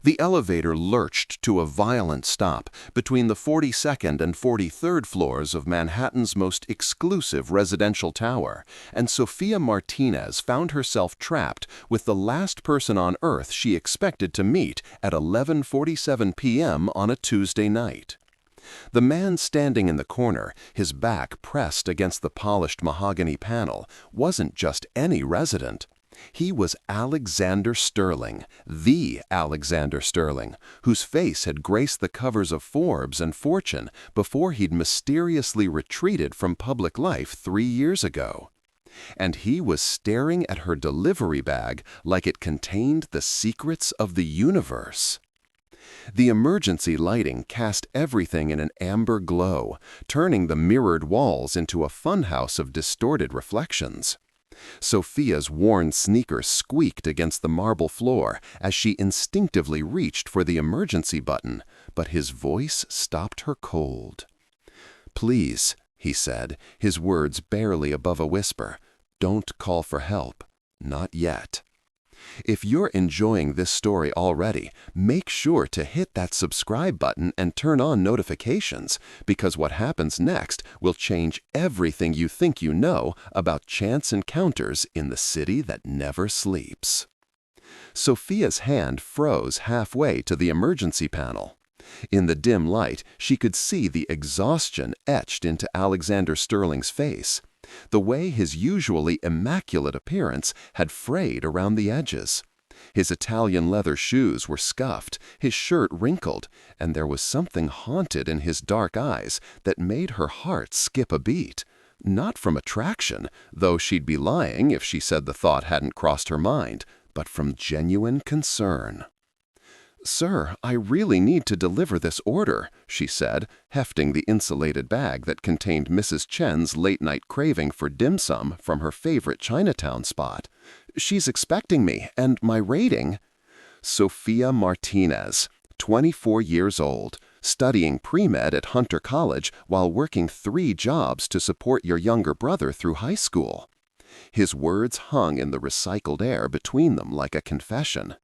The elevator lurched to a violent stop between the 42nd and 43rd floors of Manhattan's most exclusive residential tower, and Sophia Martinez found herself trapped with the last person on Earth she expected to meet at 11:47 p.m. on a Tuesday night. The man standing in the corner, his back pressed against the polished mahogany panel, wasn't just any resident. He was Alexander Sterling, the Alexander Sterling, whose face had graced the covers of Forbes and Fortune before he'd mysteriously retreated from public life 3 years ago. And he was staring at her delivery bag like it contained the secrets of the universe. The emergency lighting cast everything in an amber glow, turning the mirrored walls into a funhouse of distorted reflections. Sophia's worn sneakers squeaked against the marble floor as she instinctively reached for the emergency button, but his voice stopped her cold. "Please," he said, his words barely above a whisper, "don't call for help. Not yet." If you're enjoying this story already, make sure to hit that subscribe button and turn on notifications, because what happens next will change everything you think you know about chance encounters in the city that never sleeps. Sophia's hand froze halfway to the emergency panel. In the dim light, she could see the exhaustion etched into Alexander Sterling's face, the way his usually immaculate appearance had frayed around the edges. His Italian leather shoes were scuffed, his shirt wrinkled, and there was something haunted in his dark eyes that made her heart skip a beat. Not from attraction, though she'd be lying if she said the thought hadn't crossed her mind, but from genuine concern. "Sir, I really need to deliver this order," she said, hefting the insulated bag that contained Mrs. Chen's late-night craving for dim sum from her favorite Chinatown spot. "She's expecting me, and my rating—" Sophia Martinez, 24 years old, studying pre-med at Hunter College while working 3 jobs to support your younger brother through high school. His words hung in the recycled air between them like a confession.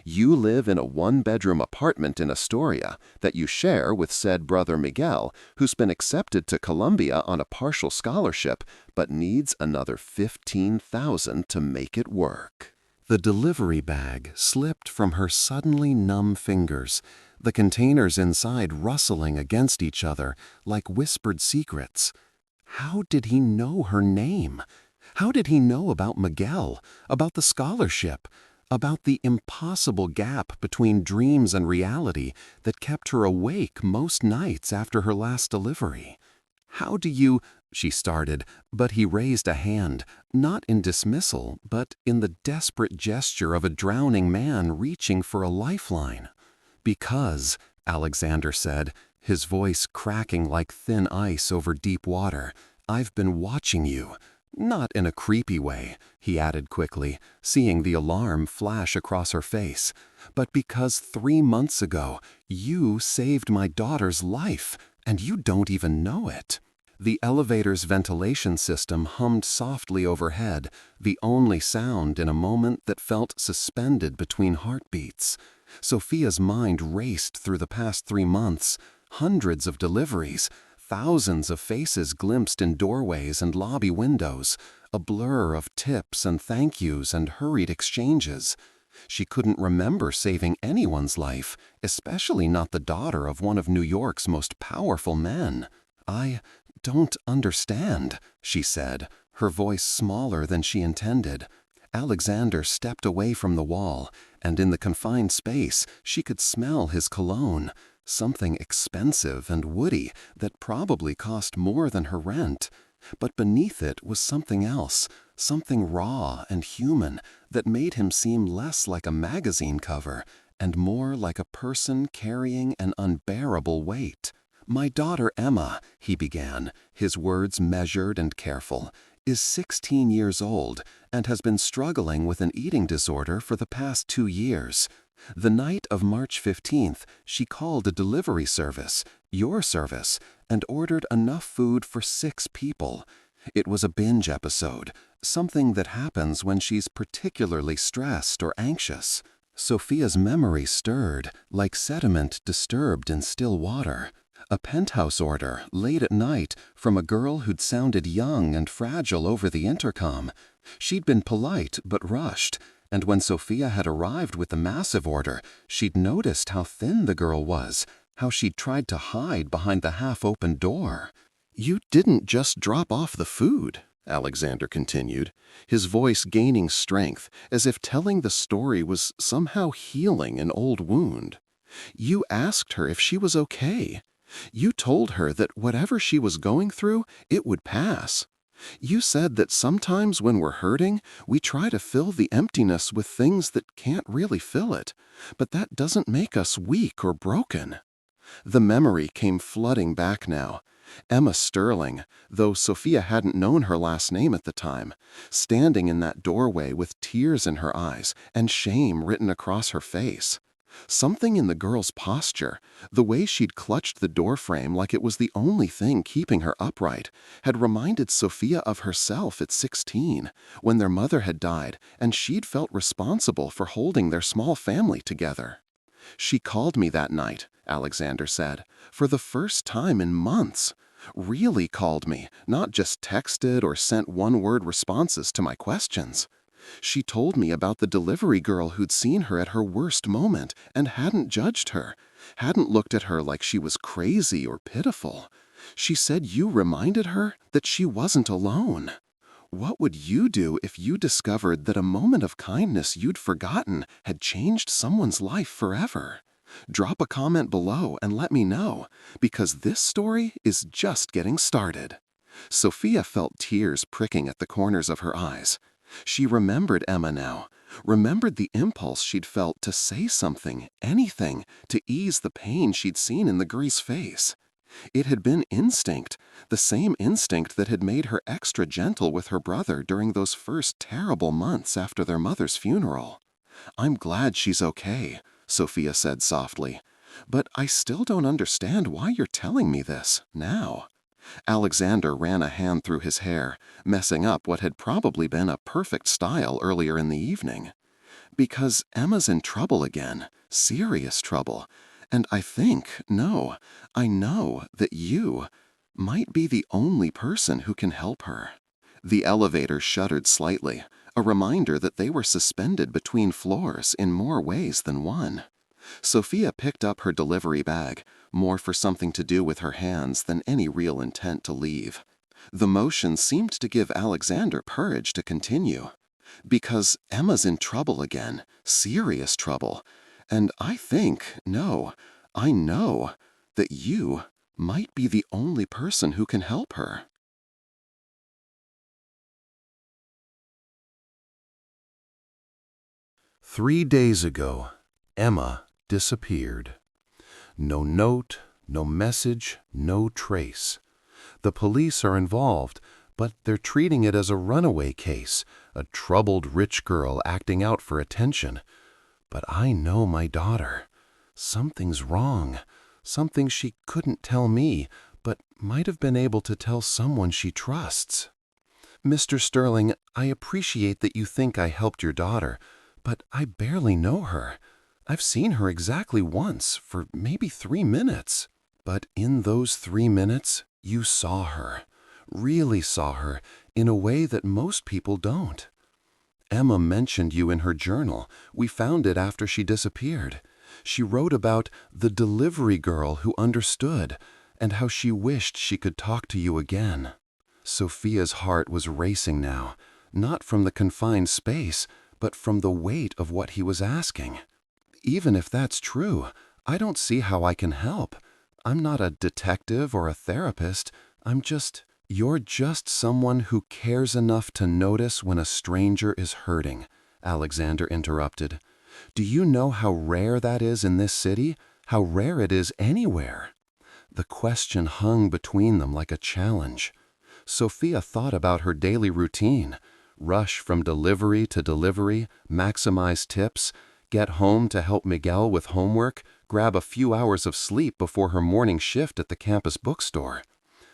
You live in a 1-bedroom apartment in Astoria that you share with said brother Miguel, who's been accepted to Columbia on a partial scholarship, but needs another $15,000 to make it work. The delivery bag slipped from her suddenly numb fingers, the containers inside rustling against each other like whispered secrets. How did he know her name? How did he know about Miguel, about the scholarship, about the impossible gap between dreams and reality that kept her awake most nights after her last delivery? "How do you—" she started, but he raised a hand, not in dismissal, but in the desperate gesture of a drowning man reaching for a lifeline. "Because," Alexander said, his voice cracking like thin ice over deep water, "I've been watching you. Not in a creepy way," he added quickly, seeing the alarm flash across her face, "but because 3 months ago you saved my daughter's life, and you don't even know it." The elevator's ventilation system hummed softly overhead, the only sound in a moment that felt suspended between heartbeats. Sophia's mind raced through the past 3 months, hundreds of deliveries, thousands of faces glimpsed in doorways and lobby windows, a blur of tips and thank yous and hurried exchanges. She couldn't remember saving anyone's life, especially not the daughter of one of New York's most powerful men. "I don't understand," she said, her voice smaller than she intended. Alexander stepped away from the wall, and in the confined space she could smell his cologne, something expensive and woody that probably cost more than her rent. But beneath it was something else, something raw and human that made him seem less like a magazine cover and more like a person carrying an unbearable weight. "My daughter Emma," he began, his words measured and careful, "is 16 years old and has been struggling with an eating disorder for the past 2 years. The night of March 15th, she called a delivery service, your service, and ordered enough food for 6 people. It was a binge episode, something that happens when she's particularly stressed or anxious. Sophia's memory stirred, like sediment disturbed in still water. A penthouse order, late at night, from a girl who'd sounded young and fragile over the intercom. She'd been polite but rushed, and when Sophia had arrived with the massive order, she'd noticed how thin the girl was, how she'd tried to hide behind the half-open door. "You didn't just drop off the food," Alexander continued, his voice gaining strength, as if telling the story was somehow healing an old wound. "You asked her if she was okay. You told her that whatever she was going through, it would pass. You said that sometimes when we're hurting, we try to fill the emptiness with things that can't really fill it, but that doesn't make us weak or broken." The memory came flooding back now. Emma Sterling, though Sophia hadn't known her last name at the time, standing in that doorway with tears in her eyes and shame written across her face. Something in the girl's posture, the way she'd clutched the doorframe like it was the only thing keeping her upright, had reminded Sophia of herself at 16, when their mother had died and she'd felt responsible for holding their small family together. "She called me that night," Alexander said, "for the first time in months. Really called me, not just texted or sent one-word responses to my questions. She told me about the delivery girl who'd seen her at her worst moment and hadn't judged her, hadn't looked at her like she was crazy or pitiful. She said you reminded her that she wasn't alone. What would you do if you discovered that a moment of kindness you'd forgotten had changed someone's life forever? Drop a comment below and let me know, because this story is just getting started." Sophia felt tears pricking at the corners of her eyes. She remembered Emma now, remembered the impulse she'd felt to say something, anything, to ease the pain she'd seen in the girl's face. It had been instinct, the same instinct that had made her extra gentle with her brother during those first terrible months after their mother's funeral. "I'm glad she's okay," Sophia said softly, "but I still don't understand why you're telling me this now." Alexander ran a hand through his hair, messing up what had probably been a perfect style earlier in the evening. "Because Emma's in trouble again, serious trouble. And I know that you might be the only person who can help her." The elevator shuddered slightly, a reminder that they were suspended between floors in more ways than one. Sophia picked up her delivery bag, more for something to do with her hands than any real intent to leave. The motion seemed to give Alexander courage to continue. "Because Emma's in trouble again, serious trouble. And I know that you might be the only person who can help her." "3 days ago, Emma disappeared. No note, no message, no trace. The police are involved, but they're treating it as a runaway case, a troubled rich girl acting out for attention. But I know my daughter. Something's wrong, something she couldn't tell me, but might have been able to tell someone she trusts. Mr. Sterling, I appreciate that you think I helped your daughter, but I barely know her. I've seen her exactly once, for maybe 3 minutes. But in those 3 minutes, you saw her, really saw her, in a way that most people don't. Emma mentioned you in her journal. We found it after she disappeared. She wrote about the delivery girl who understood, and how she wished she could talk to you again." Sophia's heart was racing now, not from the confined space, but from the weight of what he was asking. "Even if that's true, I don't see how I can help. I'm not a detective or a therapist. You're just someone who cares enough to notice when a stranger is hurting," Alexander interrupted. "Do you know how rare that is in this city? How rare it is anywhere?" The question hung between them like a challenge. Sophia thought about her daily routine. Rush from delivery to delivery, maximize tips, get home to help Miguel with homework, grab a few hours of sleep before her morning shift at the campus bookstore.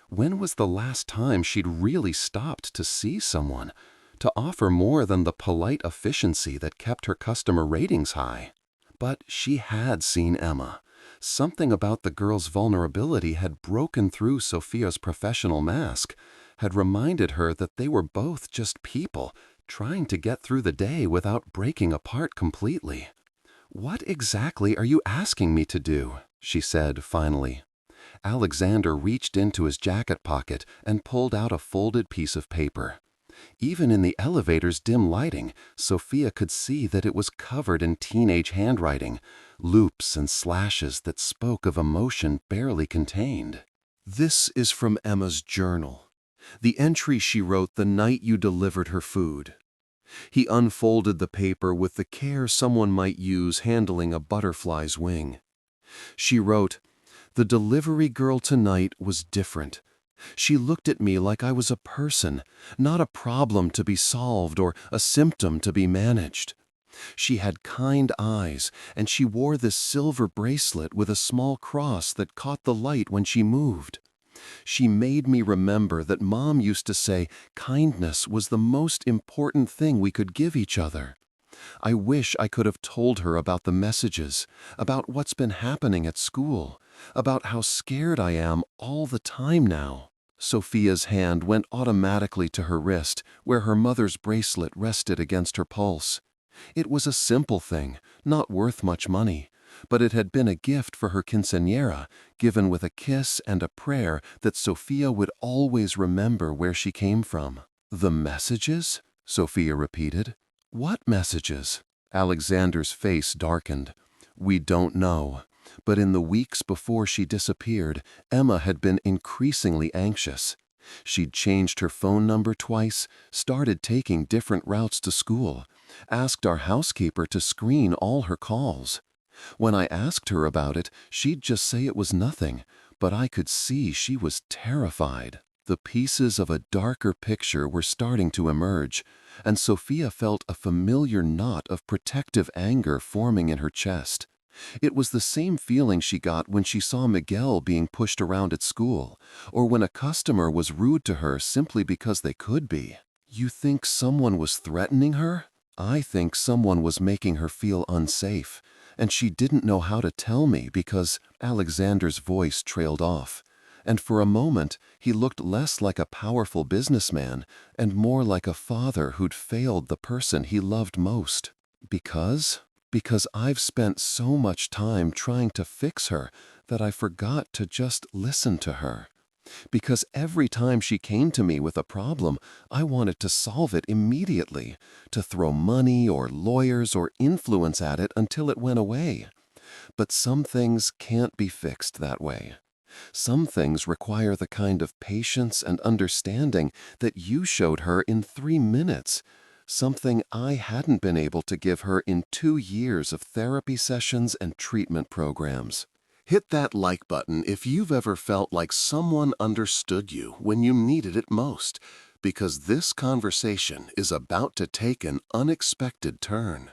When was the last time she'd really stopped to see someone, to offer more than the polite efficiency that kept her customer ratings high. But she had seen Emma. Something about the girl's vulnerability had broken through Sophia's professional mask, had reminded her that they were both just people trying to get through the day without breaking apart completely. "What exactly are you asking me to do?" she said finally. Alexander reached into his jacket pocket and pulled out a folded piece of paper. Even in the elevator's dim lighting, Sophia could see that it was covered in teenage handwriting, loops and slashes that spoke of emotion barely contained. "This is from Emma's journal. The entry she wrote the night you delivered her food." He unfolded the paper with the care someone might use handling a butterfly's wing. She wrote, "The delivery girl tonight was different. She looked at me like I was a person, not a problem to be solved or a symptom to be managed. She had kind eyes, and she wore this silver bracelet with a small cross that caught the light when she moved. She made me remember that Mom used to say kindness was the most important thing we could give each other. I wish I could have told her about the messages, about what's been happening at school, about how scared I am all the time now." Sophia's hand went automatically to her wrist, where her mother's bracelet rested against her pulse. It was a simple thing, not worth much money, but it had been a gift for her quinceañera, given with a kiss and a prayer that Sophia would always remember where she came from. "The messages?" Sophia repeated. "What messages?" Alexander's face darkened. "We don't know. But in the weeks before she disappeared, Emma had been increasingly anxious. She'd changed her phone number twice, started taking different routes to school, asked our housekeeper to screen all her calls. When I asked her about it, she'd just say it was nothing, but I could see she was terrified." The pieces of a darker picture were starting to emerge, and Sophia felt a familiar knot of protective anger forming in her chest. It was the same feeling she got when she saw Miguel being pushed around at school, or when a customer was rude to her simply because they could be. "You think someone was threatening her?" "I think someone was making her feel unsafe, and she didn't know how to tell me because—" Alexander's voice trailed off, and for a moment he looked less like a powerful businessman and more like a father who'd failed the person he loved most. Because I've spent so much time trying to fix her that I forgot to just listen to her. Because every time she came to me with a problem, I wanted to solve it immediately, to throw money or lawyers or influence at it until it went away. But some things can't be fixed that way. Some things require the kind of patience and understanding that you showed her in 3 minutes. Something I hadn't been able to give her in 2 years of therapy sessions and treatment programs." Hit that like button if you've ever felt like someone understood you when you needed it most, because this conversation is about to take an unexpected turn.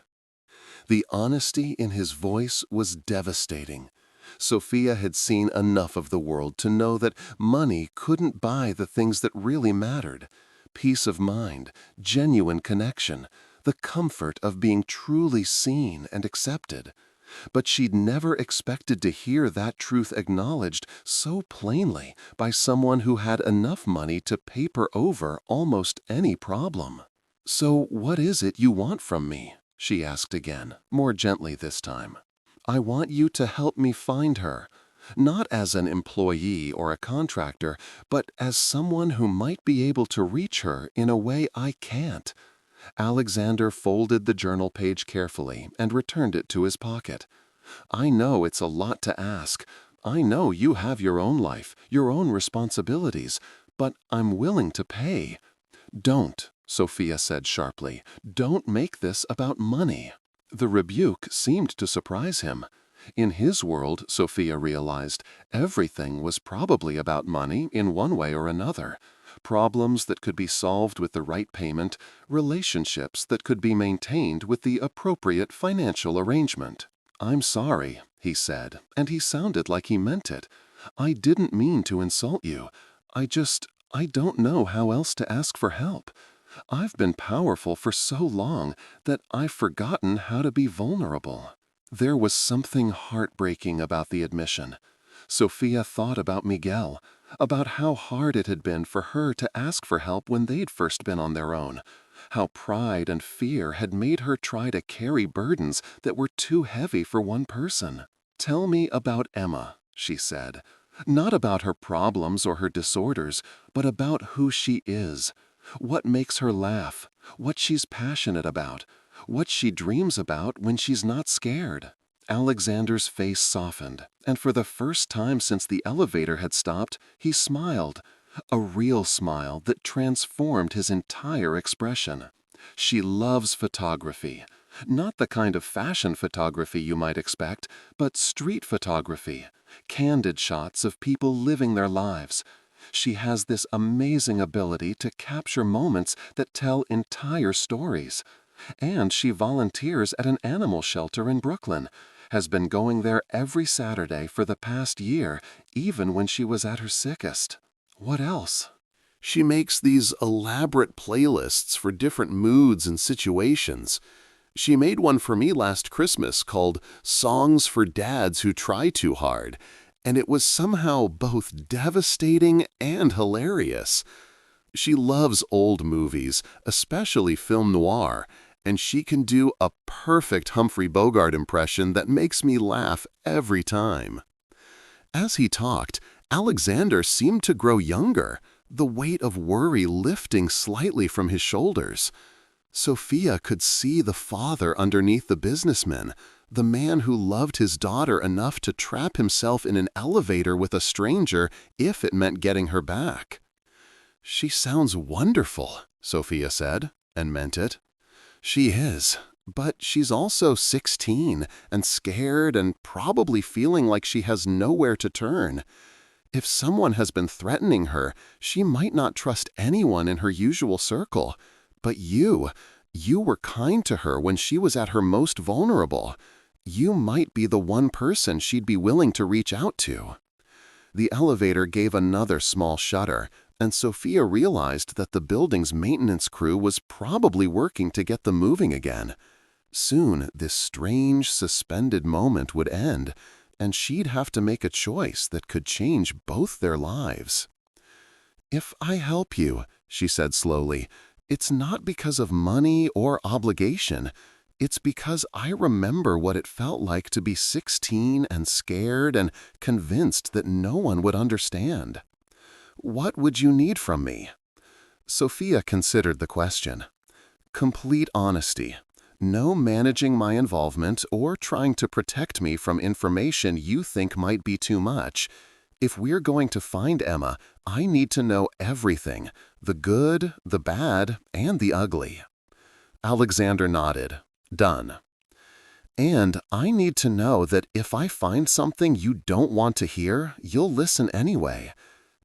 The honesty in his voice was devastating. Sophia had seen enough of the world to know that money couldn't buy the things that really mattered: peace of mind, genuine connection, the comfort of being truly seen and accepted. But she'd never expected to hear that truth acknowledged so plainly by someone who had enough money to paper over almost any problem. "So what is it you want from me?" she asked again, more gently this time. "I want you to help me find her. Not as an employee or a contractor, but as someone who might be able to reach her in a way I can't." Alexander folded the journal page carefully and returned it to his pocket. "I know it's a lot to ask. I know you have your own life, your own responsibilities, but I'm willing to pay." "Don't," Sophia said sharply. "Don't make this about money." The rebuke seemed to surprise him. In his world, Sophia realized, everything was probably about money in one way or another. Problems that could be solved with the right payment, relationships that could be maintained with the appropriate financial arrangement. "I'm sorry," he said, and he sounded like he meant it. "I didn't mean to insult you. I don't know how else to ask for help. I've been powerful for so long that I've forgotten how to be vulnerable." There was something heartbreaking about the admission. Sophia thought about Miguel, about how hard it had been for her to ask for help when they'd first been on their own, how pride and fear had made her try to carry burdens that were too heavy for one person. "Tell me about Emma," she said. "Not about her problems or her disorders, but about who she is. What makes her laugh, what she's passionate about, what she dreams about when she's not scared." Alexander's face softened, and for the first time since the elevator had stopped, he smiled, a real smile that transformed his entire expression. "She loves photography. Not the kind of fashion photography you might expect, but street photography, candid shots of people living their lives. She has this amazing ability to capture moments that tell entire stories. And she volunteers at an animal shelter in Brooklyn, has been going there every Saturday for the past year, even when she was at her sickest. What else?" "She makes these elaborate playlists for different moods and situations. She made one for me last Christmas called Songs for Dads Who Try Too Hard, and it was somehow both devastating and hilarious. She loves old movies, especially film noir, and she can do a perfect Humphrey Bogart impression that makes me laugh every time." As he talked, Alexander seemed to grow younger, the weight of worry lifting slightly from his shoulders. Sophia could see the father underneath the businessman, the man who loved his daughter enough to trap himself in an elevator with a stranger if it meant getting her back. "She sounds wonderful," Sophia said, and meant it. "She is, but she's also 16 and scared and probably feeling like she has nowhere to turn. If someone has been threatening her, she might not trust anyone in her usual circle. But you were kind to her when she was at her most vulnerable. You might be the one person she'd be willing to reach out to." The elevator gave another small shudder, and Sophia realized that the building's maintenance crew was probably working to get them moving again. Soon, this strange, suspended moment would end, and she'd have to make a choice that could change both their lives. "If I help you," she said slowly, "it's not because of money or obligation. It's because I remember what it felt like to be 16 and scared and convinced that no one would understand. What would you need from me?" Sophia considered the question. "Complete honesty. No managing my involvement or trying to protect me from information you think might be too much. If we're going to find Emma, I need to know everything, the good, the bad, and the ugly." Alexander nodded. "Done. And I need to know that if I find something you don't want to hear, you'll listen anyway.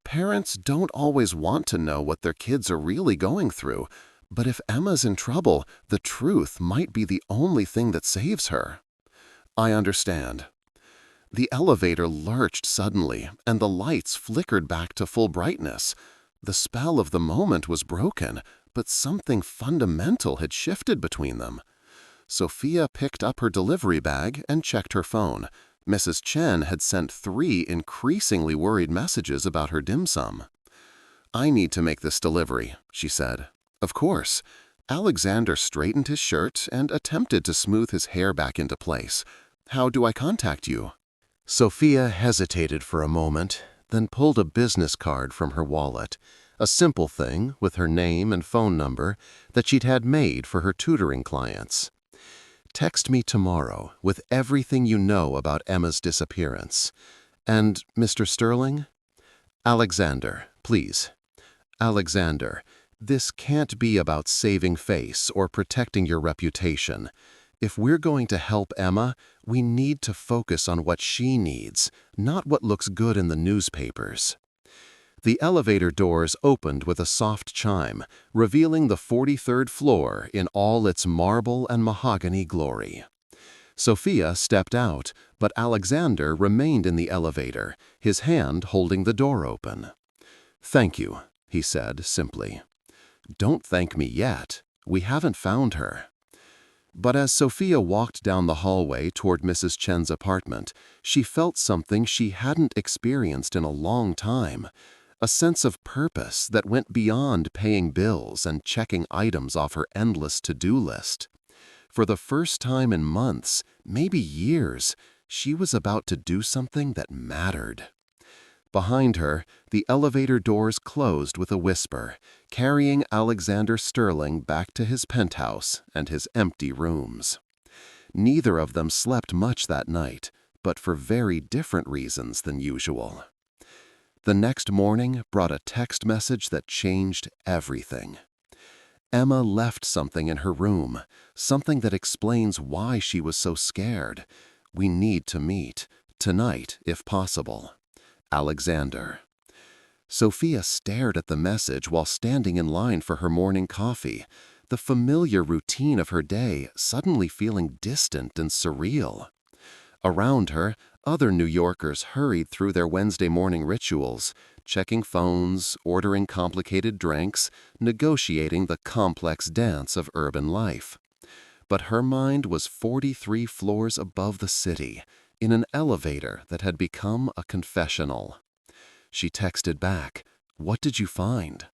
Parents don't always want to know what their kids are really going through, but if Emma's in trouble, the truth might be the only thing that saves her." "I understand." The elevator lurched suddenly, and the lights flickered back to full brightness. The spell of the moment was broken, but something fundamental had shifted between them. Sophia picked up her delivery bag and checked her phone. Mrs. Chen had sent 3 increasingly worried messages about her dim sum. "I need to make this delivery," she said. "Of course." Alexander straightened his shirt and attempted to smooth his hair back into place. "How do I contact you?" Sophia hesitated for a moment, then pulled a business card from her wallet, a simple thing with her name and phone number that she'd had made for her tutoring clients. "Text me tomorrow with everything you know about Emma's disappearance. And Mr. Sterling?" "Alexander, please. Alexander, this can't be about saving face or protecting your reputation. If we're going to help Emma, we need to focus on what she needs, not what looks good in the newspapers." The elevator doors opened with a soft chime, revealing the 43rd floor in all its marble and mahogany glory. Sophia stepped out, but Alexander remained in the elevator, his hand holding the door open. "Thank you," he said simply. Don't thank me yet. We haven't found her. But as Sophia walked down the hallway toward Mrs. Chen's apartment, she felt something she hadn't experienced in a long time, a sense of purpose that went beyond paying bills and checking items off her endless to-do list. For the first time in months, maybe years, she was about to do something that mattered. Behind her, the elevator doors closed with a whisper, carrying Alexander Sterling back to his penthouse and his empty rooms. Neither of them slept much that night, but for very different reasons than usual. The next morning brought a text message that changed everything. Emma left something in her room, something that explains why she was so scared. We need to meet, tonight if possible. Alexander. Sophia stared at the message while standing in line for her morning coffee, the familiar routine of her day suddenly feeling distant and surreal. Around her, other New Yorkers hurried through their Wednesday morning rituals, checking phones, ordering complicated drinks, negotiating the complex dance of urban life. But her mind was 43 floors above the city, in an elevator that had become a confessional. She texted back, "What did you find?"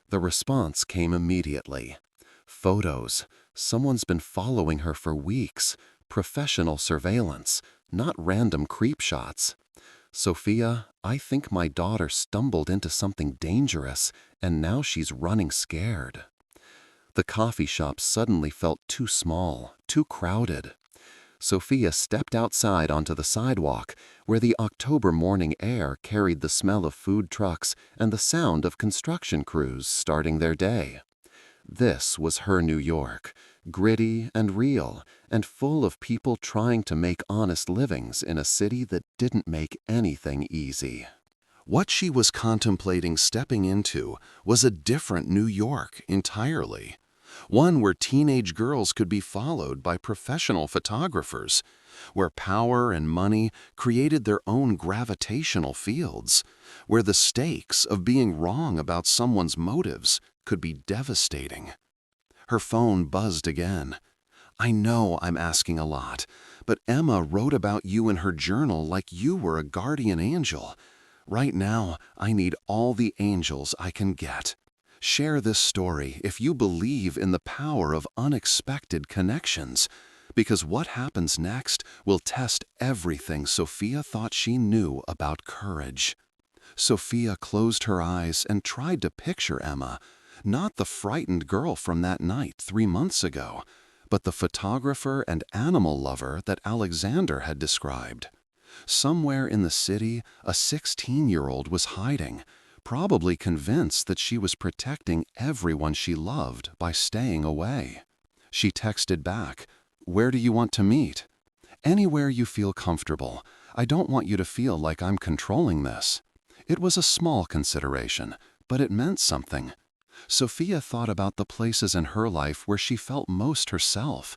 The response came immediately. Photos. Someone's been following her for weeks. Professional surveillance, not random creep shots. "Sophia, I think my daughter stumbled into something dangerous, and now she's running scared." The coffee shop suddenly felt too small, too crowded. Sophia stepped outside onto the sidewalk, where the October morning air carried the smell of food trucks and the sound of construction crews starting their day. This was her New York, gritty and real, and full of people trying to make honest livings in a city that didn't make anything easy. What she was contemplating stepping into was a different New York entirely. One where teenage girls could be followed by professional photographers, where power and money created their own gravitational fields, where the stakes of being wrong about someone's motives could be devastating. Her phone buzzed again. "I know I'm asking a lot, but Emma wrote about you in her journal like you were a guardian angel. Right now, I need all the angels I can get. Share this story if you believe in the power of unexpected connections, because what happens next will test everything Sophia thought she knew about courage." Sophia closed her eyes and tried to picture Emma, not the frightened girl from that night 3 months ago, but the photographer and animal lover that Alexander had described. Somewhere in the city, a 16-year-old was hiding, probably convinced that she was protecting everyone she loved by staying away. She texted back, "Where do you want to meet?" "Anywhere you feel comfortable. I don't want you to feel like I'm controlling this." It was a small consideration, but it meant something. Sophia thought about the places in her life where she felt most herself.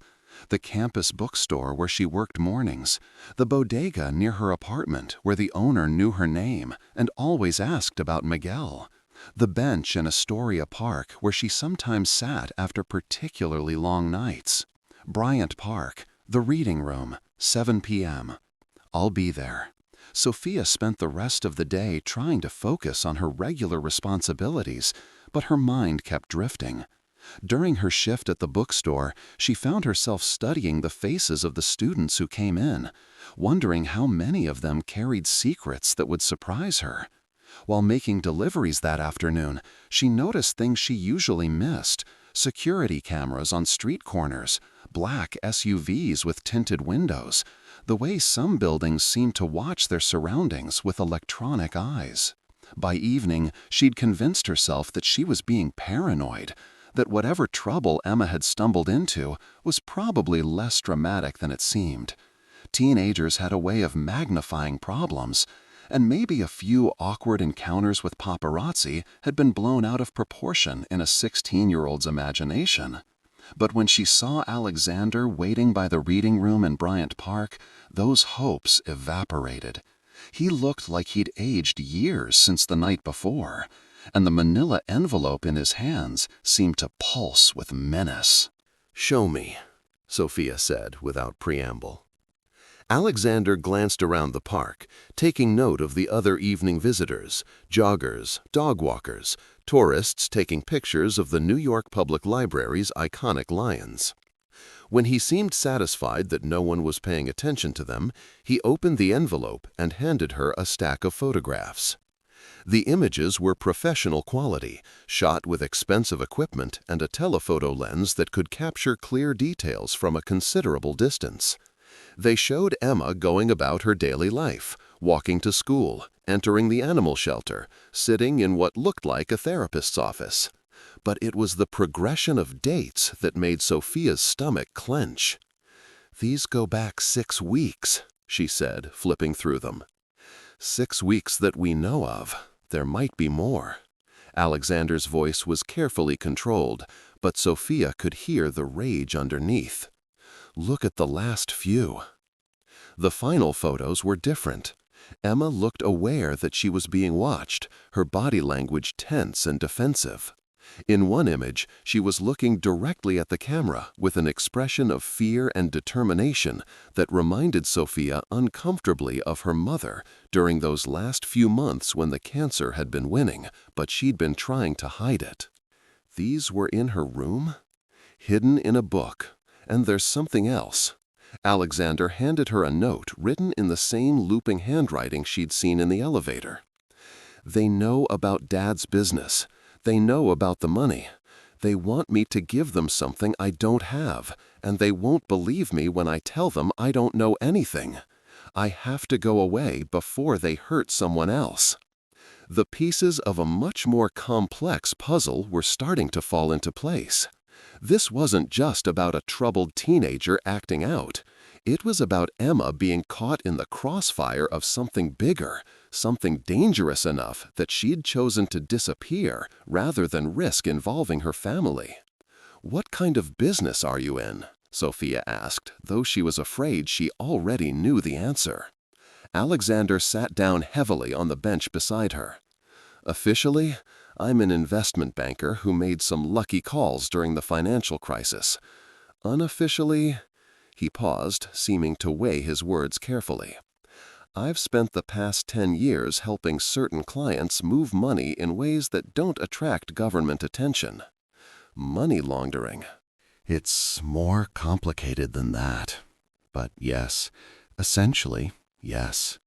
The campus bookstore where she worked mornings, the bodega near her apartment where the owner knew her name and always asked about Miguel, the bench in Astoria Park where she sometimes sat after particularly long nights, Bryant Park, the reading room, 7 p.m. "I'll be there." Sophia spent the rest of the day trying to focus on her regular responsibilities, but her mind kept drifting. During her shift at the bookstore, she found herself studying the faces of the students who came in, wondering how many of them carried secrets that would surprise her. While making deliveries that afternoon, she noticed things she usually missed: security cameras on street corners, black SUVs with tinted windows, the way some buildings seemed to watch their surroundings with electronic eyes. By evening, she'd convinced herself that she was being paranoid, that whatever trouble Emma had stumbled into was probably less dramatic than it seemed. Teenagers had a way of magnifying problems, and maybe a few awkward encounters with paparazzi had been blown out of proportion in a 16-year-old's imagination. But when she saw Alexander waiting by the reading room in Bryant Park, those hopes evaporated. He looked like he'd aged years since the night before. and the manila envelope in his hands seemed to pulse with menace. "Show me," Sophia said without preamble. Alexander glanced around the park, taking note of the other evening visitors, joggers, dog walkers, tourists taking pictures of the New York Public Library's iconic lions. When he seemed satisfied that no one was paying attention to them, he opened the envelope and handed her a stack of photographs. The images were professional quality, shot with expensive equipment and a telephoto lens that could capture clear details from a considerable distance. They showed Emma going about her daily life, walking to school, entering the animal shelter, sitting in what looked like a therapist's office. But it was the progression of dates that made Sophia's stomach clench. "These go back 6 weeks," she said, flipping through them. 6 weeks that we know of. There might be more. Alexander's voice was carefully controlled, but Sophia could hear the rage underneath. "Look at the last few." The final photos were different. Emma looked aware that she was being watched, her body language tense and defensive. In one image, she was looking directly at the camera with an expression of fear and determination that reminded Sophia uncomfortably of her mother during those last few months when the cancer had been winning, but she'd been trying to hide it. These were in her room? Hidden in a book. And there's something else. Alexander handed her a note written in the same looping handwriting she'd seen in the elevator. "They know about Dad's business. They know about the money. They want me to give them something I don't have, and they won't believe me when I tell them I don't know anything. I have to go away before they hurt someone else." The pieces of a much more complex puzzle were starting to fall into place. This wasn't just about a troubled teenager acting out. It was about Emma being caught in the crossfire of something bigger, something dangerous enough that she'd chosen to disappear rather than risk involving her family. "What kind of business are you in?" Sophia asked, though she was afraid she already knew the answer. Alexander sat down heavily on the bench beside her. "Officially, I'm an investment banker who made some lucky calls during the financial crisis. Unofficially," he paused, seeming to weigh his words carefully, "I've spent the past 10 years helping certain clients move money in ways that don't attract government attention. Money laundering." It's more complicated than that. But yes, essentially, yes.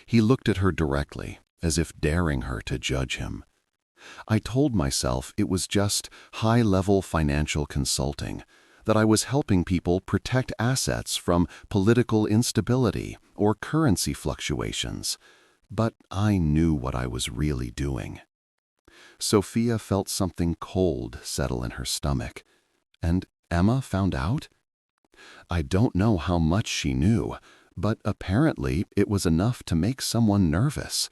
He looked at her directly, as if daring her to judge him. I told myself it was just high-level financial consulting, that I was helping people protect assets from political instability or currency fluctuations. But I knew what I was really doing. Sophia felt something cold settle in her stomach. And Emma found out? I don't know how much she knew, but apparently it was enough to make someone nervous.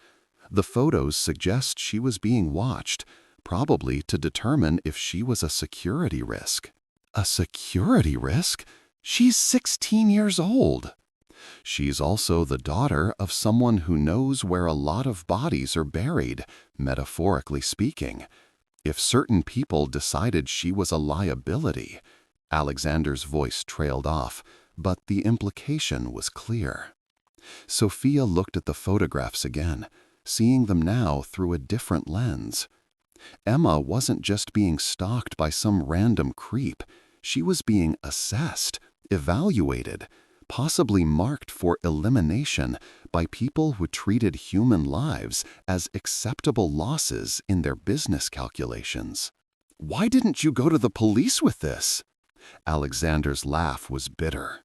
The photos suggest she was being watched, probably to determine if she was a security risk. A security risk? She's 16 years old. She's also the daughter of someone who knows where a lot of bodies are buried, metaphorically speaking. If certain people decided she was a liability, Alexander's voice trailed off, but the implication was clear. Sophia looked at the photographs again, seeing them now through a different lens. Emma wasn't just being stalked by some random creep. She was being assessed, evaluated, possibly marked for elimination by people who treated human lives as acceptable losses in their business calculations. "Why didn't you go to the police with this?" Alexander's laugh was bitter.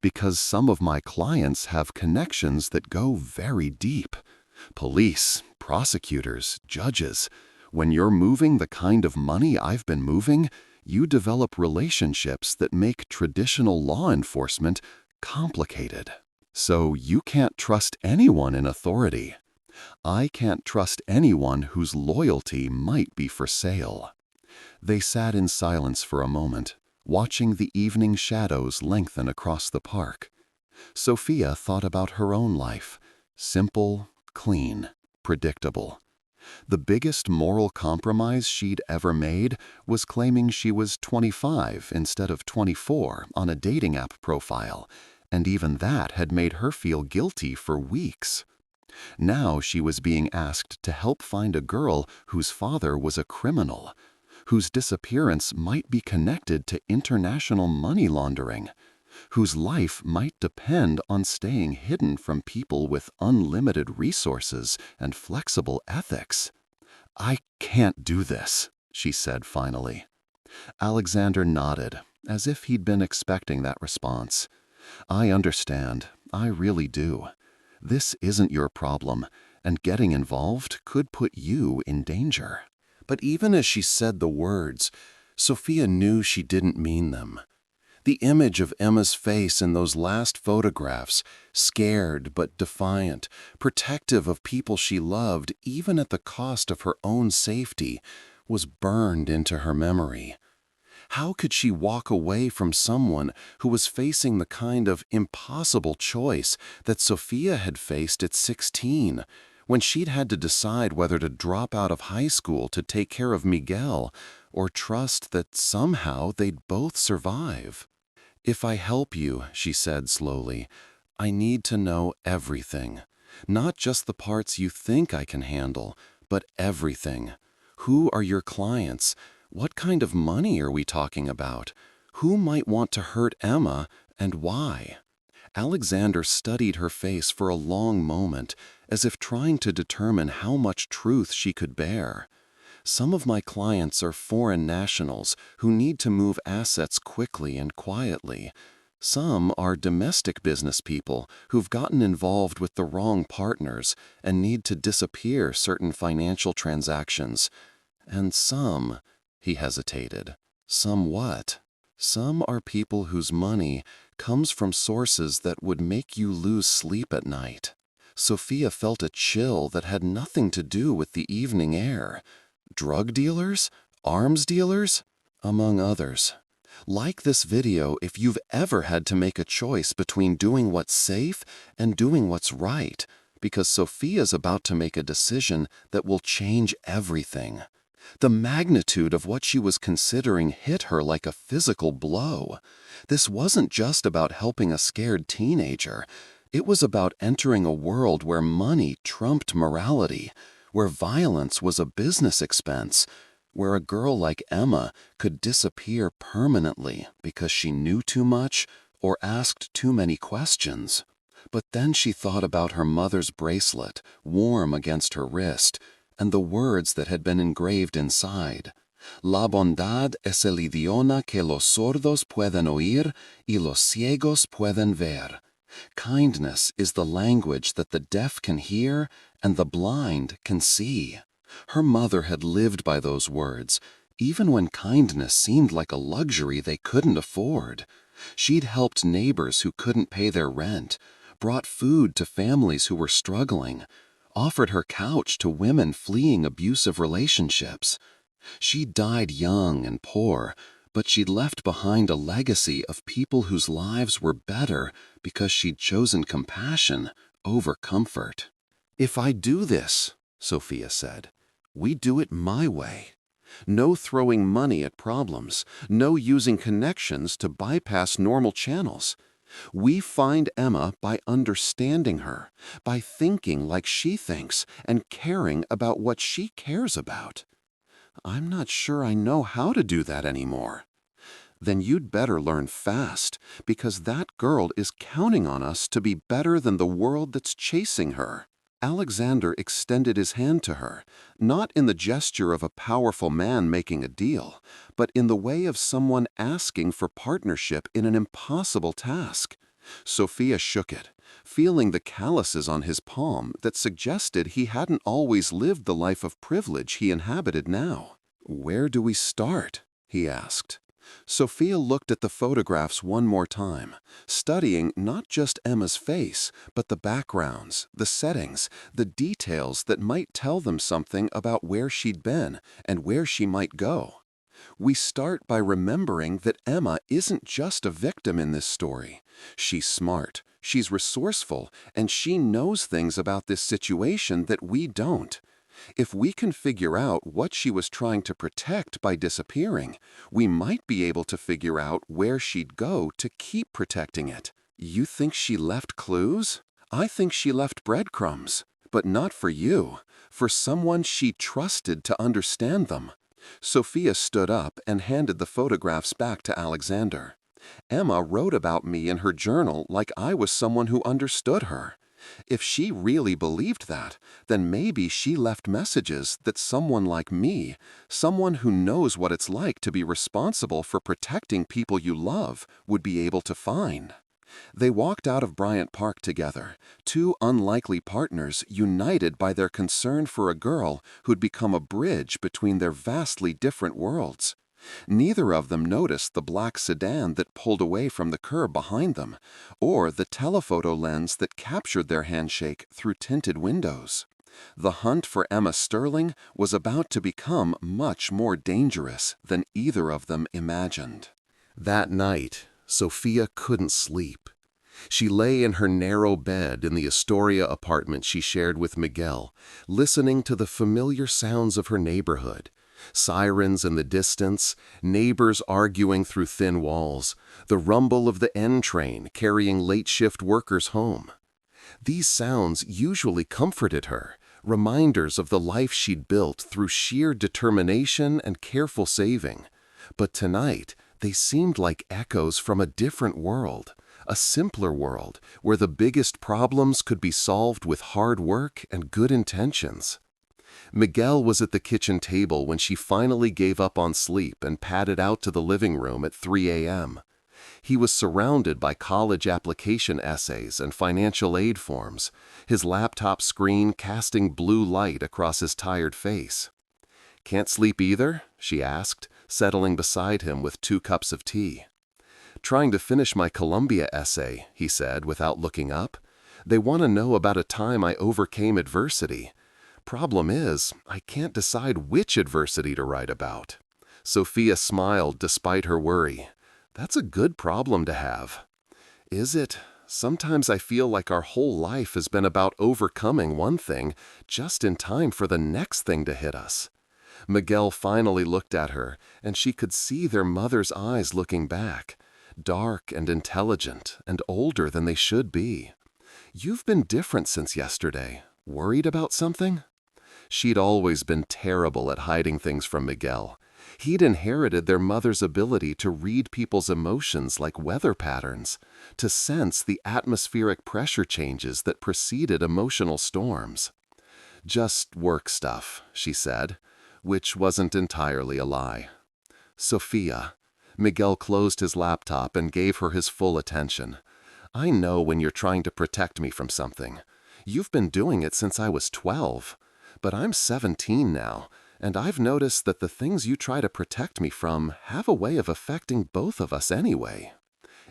"Because some of my clients have connections that go very deep. Police, prosecutors, judges. When you're moving the kind of money I've been moving, you develop relationships that make traditional law enforcement complicated. So you can't trust anyone in authority. I can't trust anyone whose loyalty might be for sale." They sat in silence for a moment, watching the evening shadows lengthen across the park. Sophia thought about her own life. Simple, clean, predictable. The biggest moral compromise she'd ever made was claiming she was 25 instead of 24 on a dating app profile, and even that had made her feel guilty for weeks. Now she was being asked to help find a girl whose father was a criminal, whose disappearance might be connected to international money laundering, whose life might depend on staying hidden from people with unlimited resources and flexible ethics. "I can't do this," she said finally. Alexander nodded, as if he'd been expecting that response. "I understand. I really do. This isn't your problem, and getting involved could put you in danger." But even as she said the words, Sophia knew she didn't mean them. The image of Emma's face in those last photographs, scared but defiant, protective of people she loved even at the cost of her own safety, was burned into her memory. How could she walk away from someone who was facing the kind of impossible choice that Sophia had faced at 16, when she'd had to decide whether to drop out of high school to take care of Miguel or trust that somehow they'd both survive? "If I help you," she said slowly, "I need to know everything. Not just the parts you think I can handle, but everything. Who are your clients? What kind of money are we talking about? Who might want to hurt Emma, and why?" Alexander studied her face for a long moment, as if trying to determine how much truth she could bear. "Some of my clients are foreign nationals who need to move assets quickly and quietly. Some are domestic business people who've gotten involved with the wrong partners and need to disappear certain financial transactions. And some," he hesitated, "some what? Some are people whose money comes from sources that would make you lose sleep at night." Sophia felt a chill that had nothing to do with the evening air. Drug dealers? Arms dealers? Among others. Like this video if you've ever had to make a choice between doing what's safe and doing what's right, because Sophia's about to make a decision that will change everything. The magnitude of what she was considering hit her like a physical blow. This wasn't just about helping a scared teenager. It was about entering a world where money trumped morality, where violence was a business expense, where a girl like Emma could disappear permanently because she knew too much or asked too many questions. But then she thought about her mother's bracelet, warm against her wrist, and the words that had been engraved inside. "La bondad es el idioma que los sordos pueden oír y los ciegos pueden ver." Kindness is the language that the deaf can hear and the blind can see. Her mother had lived by those words, even when kindness seemed like a luxury they couldn't afford. She'd helped neighbors who couldn't pay their rent, brought food to families who were struggling, offered her couch to women fleeing abusive relationships. She died young and poor, but she'd left behind a legacy of people whose lives were better because she'd chosen compassion over comfort. "If I do this," Sophia said, "we do it my way. No throwing money at problems, no using connections to bypass normal channels. We find Emma by understanding her, by thinking like she thinks and caring about what she cares about." "I'm not sure I know how to do that anymore." "Then you'd better learn fast, because that girl is counting on us to be better than the world that's chasing her." Alexander extended his hand to her, not in the gesture of a powerful man making a deal, but in the way of someone asking for partnership in an impossible task. Sophia shook it, feeling the calluses on his palm that suggested he hadn't always lived the life of privilege he inhabited now. "Where do we start?" he asked. Sophia looked at the photographs one more time, studying not just Emma's face, but the backgrounds, the settings, the details that might tell them something about where she'd been and where she might go. "We start by remembering that Emma isn't just a victim in this story. She's smart, she's resourceful, and she knows things about this situation that we don't. If we can figure out what she was trying to protect by disappearing, we might be able to figure out where she'd go to keep protecting it. You think she left clues? I think she left breadcrumbs, but not for you, for someone she trusted to understand them. Sophia stood up and handed the photographs back to Alexander. Emma wrote about me in her journal like I was someone who understood her. If she really believed that, then maybe she left messages that someone like me, someone who knows what it's like to be responsible for protecting people you love, would be able to find. They walked out of Bryant Park together, two unlikely partners united by their concern for a girl who'd become a bridge between their vastly different worlds. Neither of them noticed the black sedan that pulled away from the curb behind them, or the telephoto lens that captured their handshake through tinted windows. The hunt for Emma Sterling was about to become much more dangerous than either of them imagined. That night, Sophia couldn't sleep. She lay in her narrow bed in the Astoria apartment she shared with Miguel, listening to the familiar sounds of her neighborhood. Sirens in the distance, neighbors arguing through thin walls, the rumble of the N train carrying late-shift workers home. These sounds usually comforted her, reminders of the life she'd built through sheer determination and careful saving. But tonight, they seemed like echoes from a different world, a simpler world where the biggest problems could be solved with hard work and good intentions. Miguel was at the kitchen table when she finally gave up on sleep and padded out to the living room at 3 a.m. He was surrounded by college application essays and financial aid forms, his laptop screen casting blue light across his tired face. "Can't sleep either?" she asked, settling beside him with 2 cups of tea. "Trying to finish my Columbia essay," he said without looking up. "They want to know about a time I overcame adversity. Problem is, I can't decide which adversity to write about." Sophia smiled despite her worry. "That's a good problem to have." "Is it? Sometimes I feel like our whole life has been about overcoming one thing just in time for the next thing to hit us." Miguel finally looked at her, and she could see their mother's eyes looking back, dark and intelligent and older than they should be. "You've been different since yesterday. Worried about something?" She'd always been terrible at hiding things from Miguel. He'd inherited their mother's ability to read people's emotions like weather patterns, to sense the atmospheric pressure changes that preceded emotional storms. "Just work stuff," she said, which wasn't entirely a lie. "Sophia." Miguel closed his laptop and gave her his full attention. "I know when you're trying to protect me from something. You've been doing it since I was 12. But I'm 17 now, and I've noticed that the things you try to protect me from have a way of affecting both of us anyway."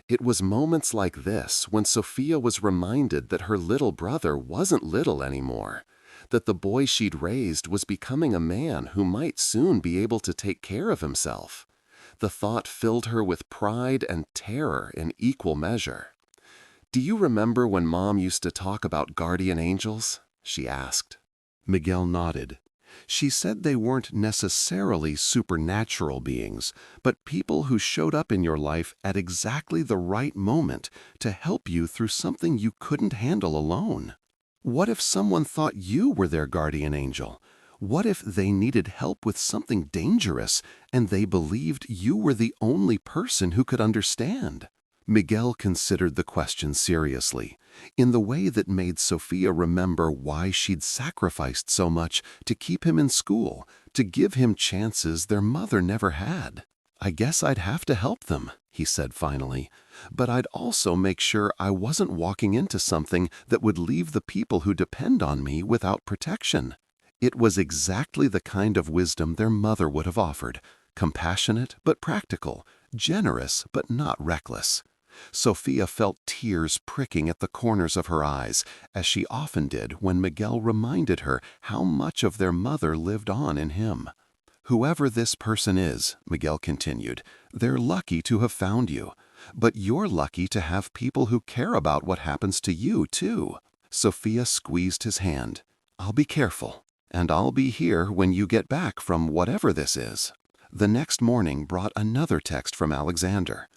It was moments like this when Sophia was reminded that her little brother wasn't little anymore, that the boy she'd raised was becoming a man who might soon be able to take care of himself. The thought filled her with pride and terror in equal measure. "Do you remember when Mom used to talk about guardian angels?" she asked. Miguel nodded. "She said they weren't necessarily supernatural beings, but people who showed up in your life at exactly the right moment to help you through something you couldn't handle alone. What if someone thought you were their guardian angel? What if they needed help with something dangerous and they believed you were the only person who could understand?" Miguel considered the question seriously, in the way that made Sophia remember why she'd sacrificed so much to keep him in school, to give him chances their mother never had. "I guess I'd have to help them," he said finally, "but I'd also make sure I wasn't walking into something that would leave the people who depend on me without protection." It was exactly the kind of wisdom their mother would have offered, compassionate but practical, generous but not reckless. Sophia felt tears pricking at the corners of her eyes, as she often did when Miguel reminded her how much of their mother lived on in him. "Whoever this person is," Miguel continued, "they're lucky to have found you. But you're lucky to have people who care about what happens to you, too." Sophia squeezed his hand. "I'll be careful." and I'll be here when you get back from whatever this is." The next morning brought another text from Alexander.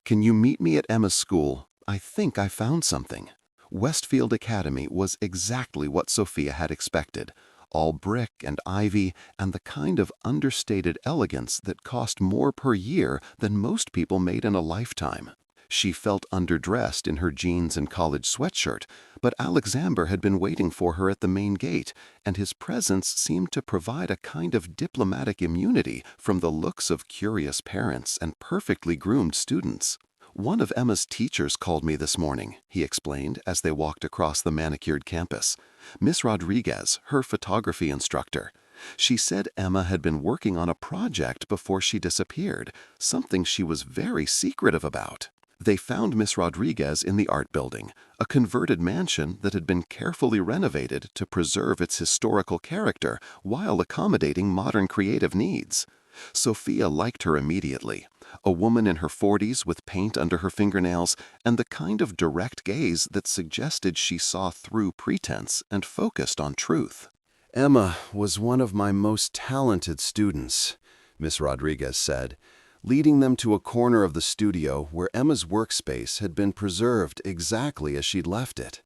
"Can you meet me at Emma's school? I think I found something." Westfield Academy was exactly what Sophia had expected. All brick and ivy, and the kind of understated elegance that cost more per year than most people made in a lifetime. She felt underdressed in her jeans and college sweatshirt, but Alexander had been waiting for her at the main gate, and his presence seemed to provide a kind of diplomatic immunity from the looks of curious parents and perfectly groomed students. "One of Emma's teachers called me this morning," he explained as they walked across the manicured campus. "Miss Rodriguez, her photography instructor. She said Emma had been working on a project before she disappeared, something she was very secretive about." They found Miss Rodriguez in the art building, a converted mansion that had been carefully renovated to preserve its historical character while accommodating modern creative needs. Sophia liked her immediately, a woman in her 40s with paint under her fingernails and the kind of direct gaze that suggested she saw through pretense and focused on truth. "Emma was one of my most talented students," Miss Rodriguez said, leading them to a corner of the studio where Emma's workspace had been preserved exactly as she'd left it.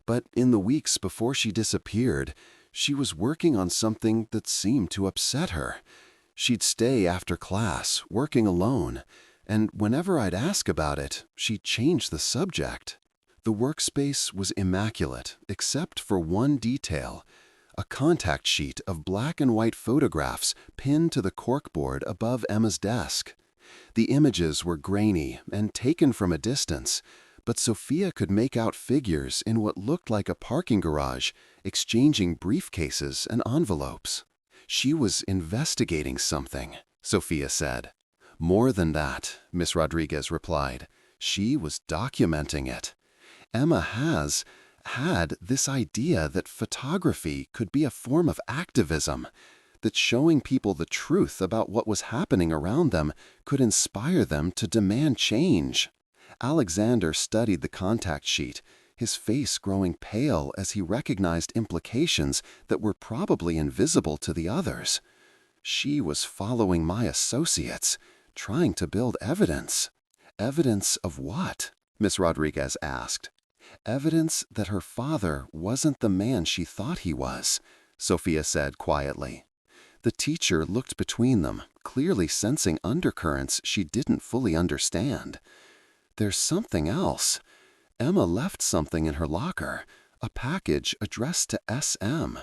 "But in the weeks before she disappeared, she was working on something that seemed to upset her. She'd stay after class, working alone, and whenever I'd ask about it, she'd change the subject. The workspace was immaculate, except for one detail: a contact sheet of black and white photographs pinned to the corkboard above Emma's desk. The images were grainy and taken from a distance, but Sophia could make out figures in what looked like a parking garage, exchanging briefcases and envelopes. She was investigating something," Sophia said. "More than that," Miss Rodriguez replied. "She was documenting it. Emma had this idea that photography could be a form of activism, that showing people the truth about what was happening around them could inspire them to demand change." Alexander studied the contact sheet, his face growing pale as he recognized implications that were probably invisible to the others. "She was following my associates, trying to build evidence." "Evidence of what?" Miss Rodriguez asked. "Evidence that her father wasn't the man she thought he was," Sophia said quietly. The teacher looked between them, clearly sensing undercurrents she didn't fully understand. "There's something else. Emma left something in her locker, a package addressed to SM.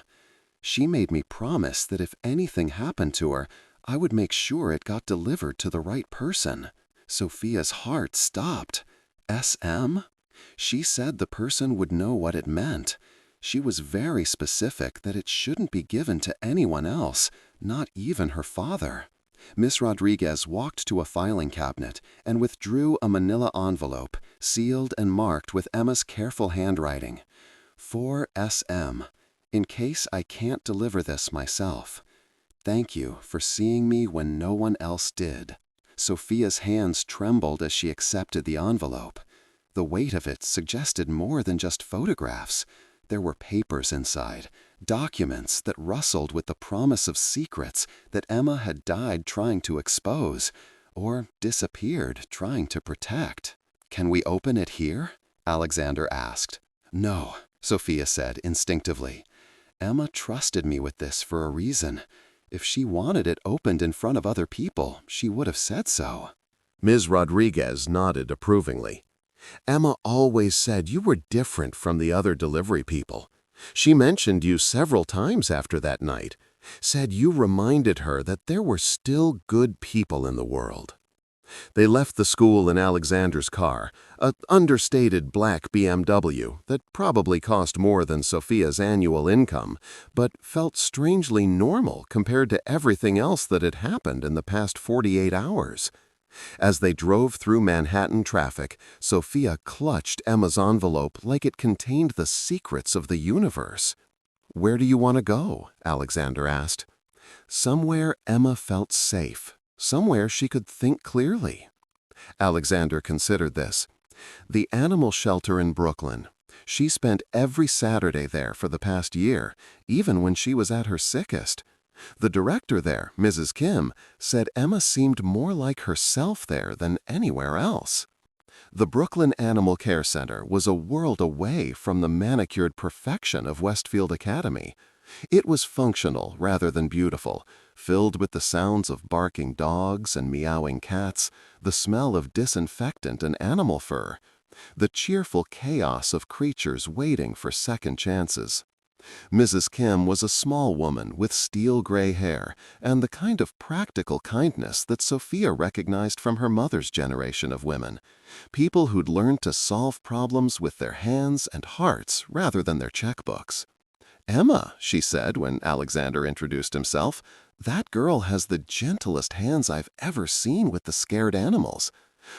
She made me promise that if anything happened to her, I would make sure it got delivered to the right person." Sophia's heart stopped. SM? She said the person would know what it meant. She was very specific that it shouldn't be given to anyone else, not even her father. Miss Rodriguez walked to a filing cabinet and withdrew a manila envelope, sealed and marked with Emma's careful handwriting. "For SM, in case I can't deliver this myself. Thank you for seeing me when no one else did." Sophia's hands trembled as she accepted the envelope. The weight of it suggested more than just photographs. There were papers inside, documents that rustled with the promise of secrets that Emma had died trying to expose, or disappeared trying to protect. "Can we open it here?" Alexander asked. "No," Sophia said instinctively. "Emma trusted me with this for a reason. If she wanted it opened in front of other people, she would have said so." Ms. Rodriguez nodded approvingly. "Emma always said you were different from the other delivery people. She mentioned you several times after that night, said you reminded her that there were still good people in the world." They left the school in Alexander's car, an understated black BMW that probably cost more than Sophia's annual income, but felt strangely normal compared to everything else that had happened in the past 48 hours. As they drove through Manhattan traffic, Sophia clutched Emma's envelope like it contained the secrets of the universe. "Where do you want to go?" Alexander asked. "Somewhere Emma felt safe. Somewhere she could think clearly." Alexander considered this. "The animal shelter in Brooklyn. She spent every Saturday there for the past year, even when she was at her sickest. The director there, Mrs. Kim, said Emma seemed more like herself there than anywhere else. The Brooklyn Animal Care Center was a world away from the manicured perfection of Westfield Academy. It was functional rather than beautiful, filled with the sounds of barking dogs and meowing cats, the smell of disinfectant and animal fur, the cheerful chaos of creatures waiting for second chances. Mrs. Kim was a small woman with steel gray hair and the kind of practical kindness that Sophia recognized from her mother's generation of women, people who'd learned to solve problems with their hands and hearts rather than their checkbooks. "Emma," she said when Alexander introduced himself, "that girl has the gentlest hands I've ever seen with the scared animals.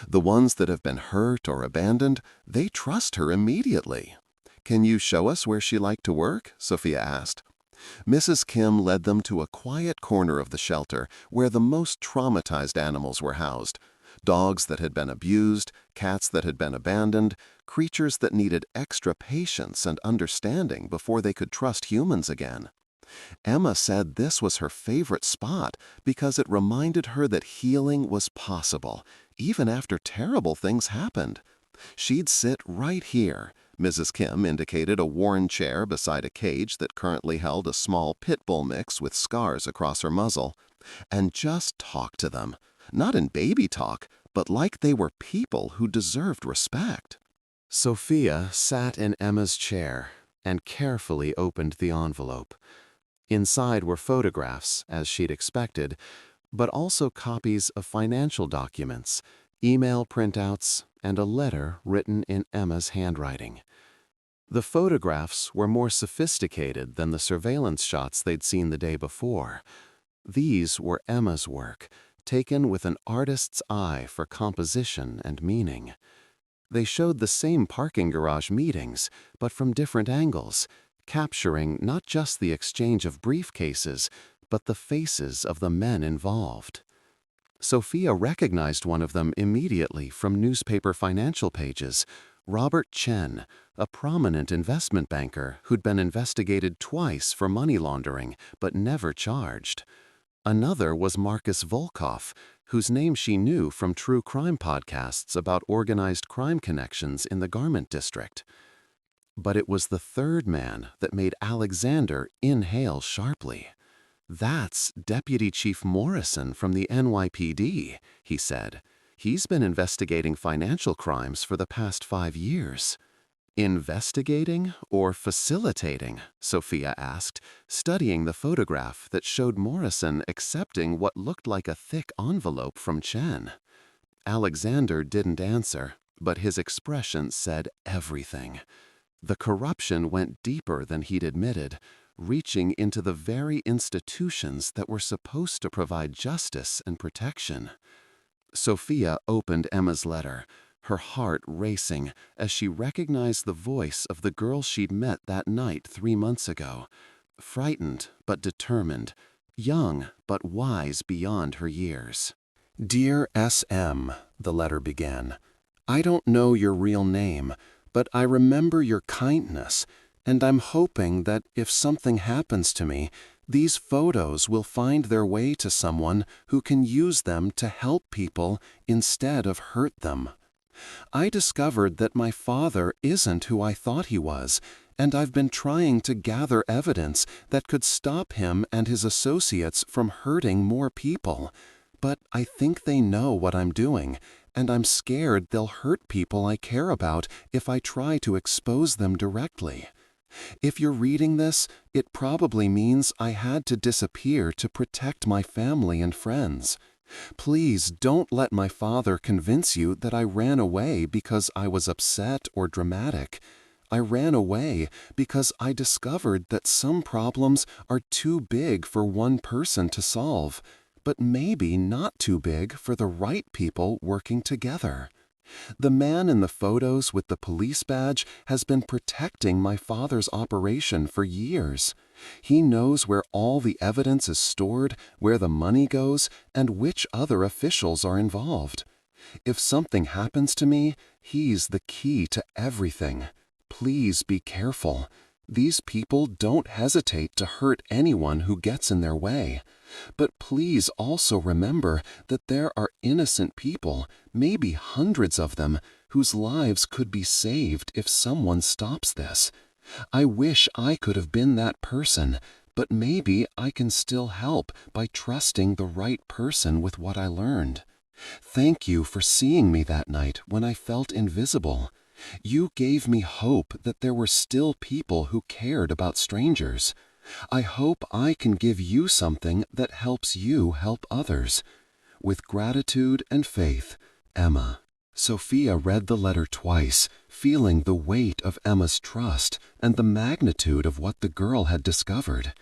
The ones that have been hurt or abandoned, they trust her immediately." "Can you show us where she liked to work?" Sophia asked. Mrs. Kim led them to a quiet corner of the shelter where the most traumatized animals were housed. Dogs that had been abused, cats that had been abandoned, creatures that needed extra patience and understanding before they could trust humans again. Emma said this was her favorite spot because it reminded her that healing was possible, even after terrible things happened. She'd sit right here. Mrs. Kim indicated a worn chair beside a cage that currently held a small pit bull mix with scars across her muzzle, and just talk to them. Not in baby talk, but like they were people who deserved respect. Sophia sat in Emma's chair and carefully opened the envelope. Inside were photographs, as she'd expected, but also copies of financial documents, email printouts, and a letter written in Emma's handwriting. The photographs were more sophisticated than the surveillance shots they'd seen the day before. These were Emma's work, taken with an artist's eye for composition and meaning. They showed the same parking garage meetings, but from different angles, capturing not just the exchange of briefcases, but the faces of the men involved. Sophia recognized one of them immediately from newspaper financial pages, Robert Chen, a prominent investment banker who'd been investigated twice for money laundering but never charged. Another was Marcus Volkov, whose name she knew from true crime podcasts about organized crime connections in the garment district. But it was the third man that made Alexander inhale sharply. "That's Deputy Chief Morrison from the NYPD," he said. "He's been investigating financial crimes for the past 5 years." "Investigating or facilitating?" Sophia asked, studying the photograph that showed Morrison accepting what looked like a thick envelope from Chen. Alexander didn't answer, but his expression said everything. The corruption went deeper than he'd admitted, reaching into the very institutions that were supposed to provide justice and protection. Sophia opened Emma's letter, her heart racing as she recognized the voice of the girl she'd met that night 3 months ago. Frightened but determined, young but wise beyond her years. "Dear S.M.," the letter began, "I don't know your real name, but I remember your kindness, and I'm hoping that if something happens to me, these photos will find their way to someone who can use them to help people instead of hurt them. I discovered that my father isn't who I thought he was, and I've been trying to gather evidence that could stop him and his associates from hurting more people. But I think they know what I'm doing, and I'm scared they'll hurt people I care about if I try to expose them directly. If you're reading this, it probably means I had to disappear to protect my family and friends. Please don't let my father convince you that I ran away because I was upset or dramatic. I ran away because I discovered that some problems are too big for one person to solve, but maybe not too big for the right people working together. The man in the photos with the police badge has been protecting my father's operation for years. He knows where all the evidence is stored, where the money goes, and which other officials are involved. If something happens to me, he's the key to everything. Please be careful. These people don't hesitate to hurt anyone who gets in their way. But please also remember that there are innocent people, maybe hundreds of them, whose lives could be saved if someone stops this. I wish I could have been that person, but maybe I can still help by trusting the right person with what I learned. Thank you for seeing me that night when I felt invisible. You gave me hope that there were still people who cared about strangers. I hope I can give you something that helps you help others. With gratitude and faith, Emma. Sophia read the letter twice, feeling the weight of Emma's trust and the magnitude of what the girl had discovered.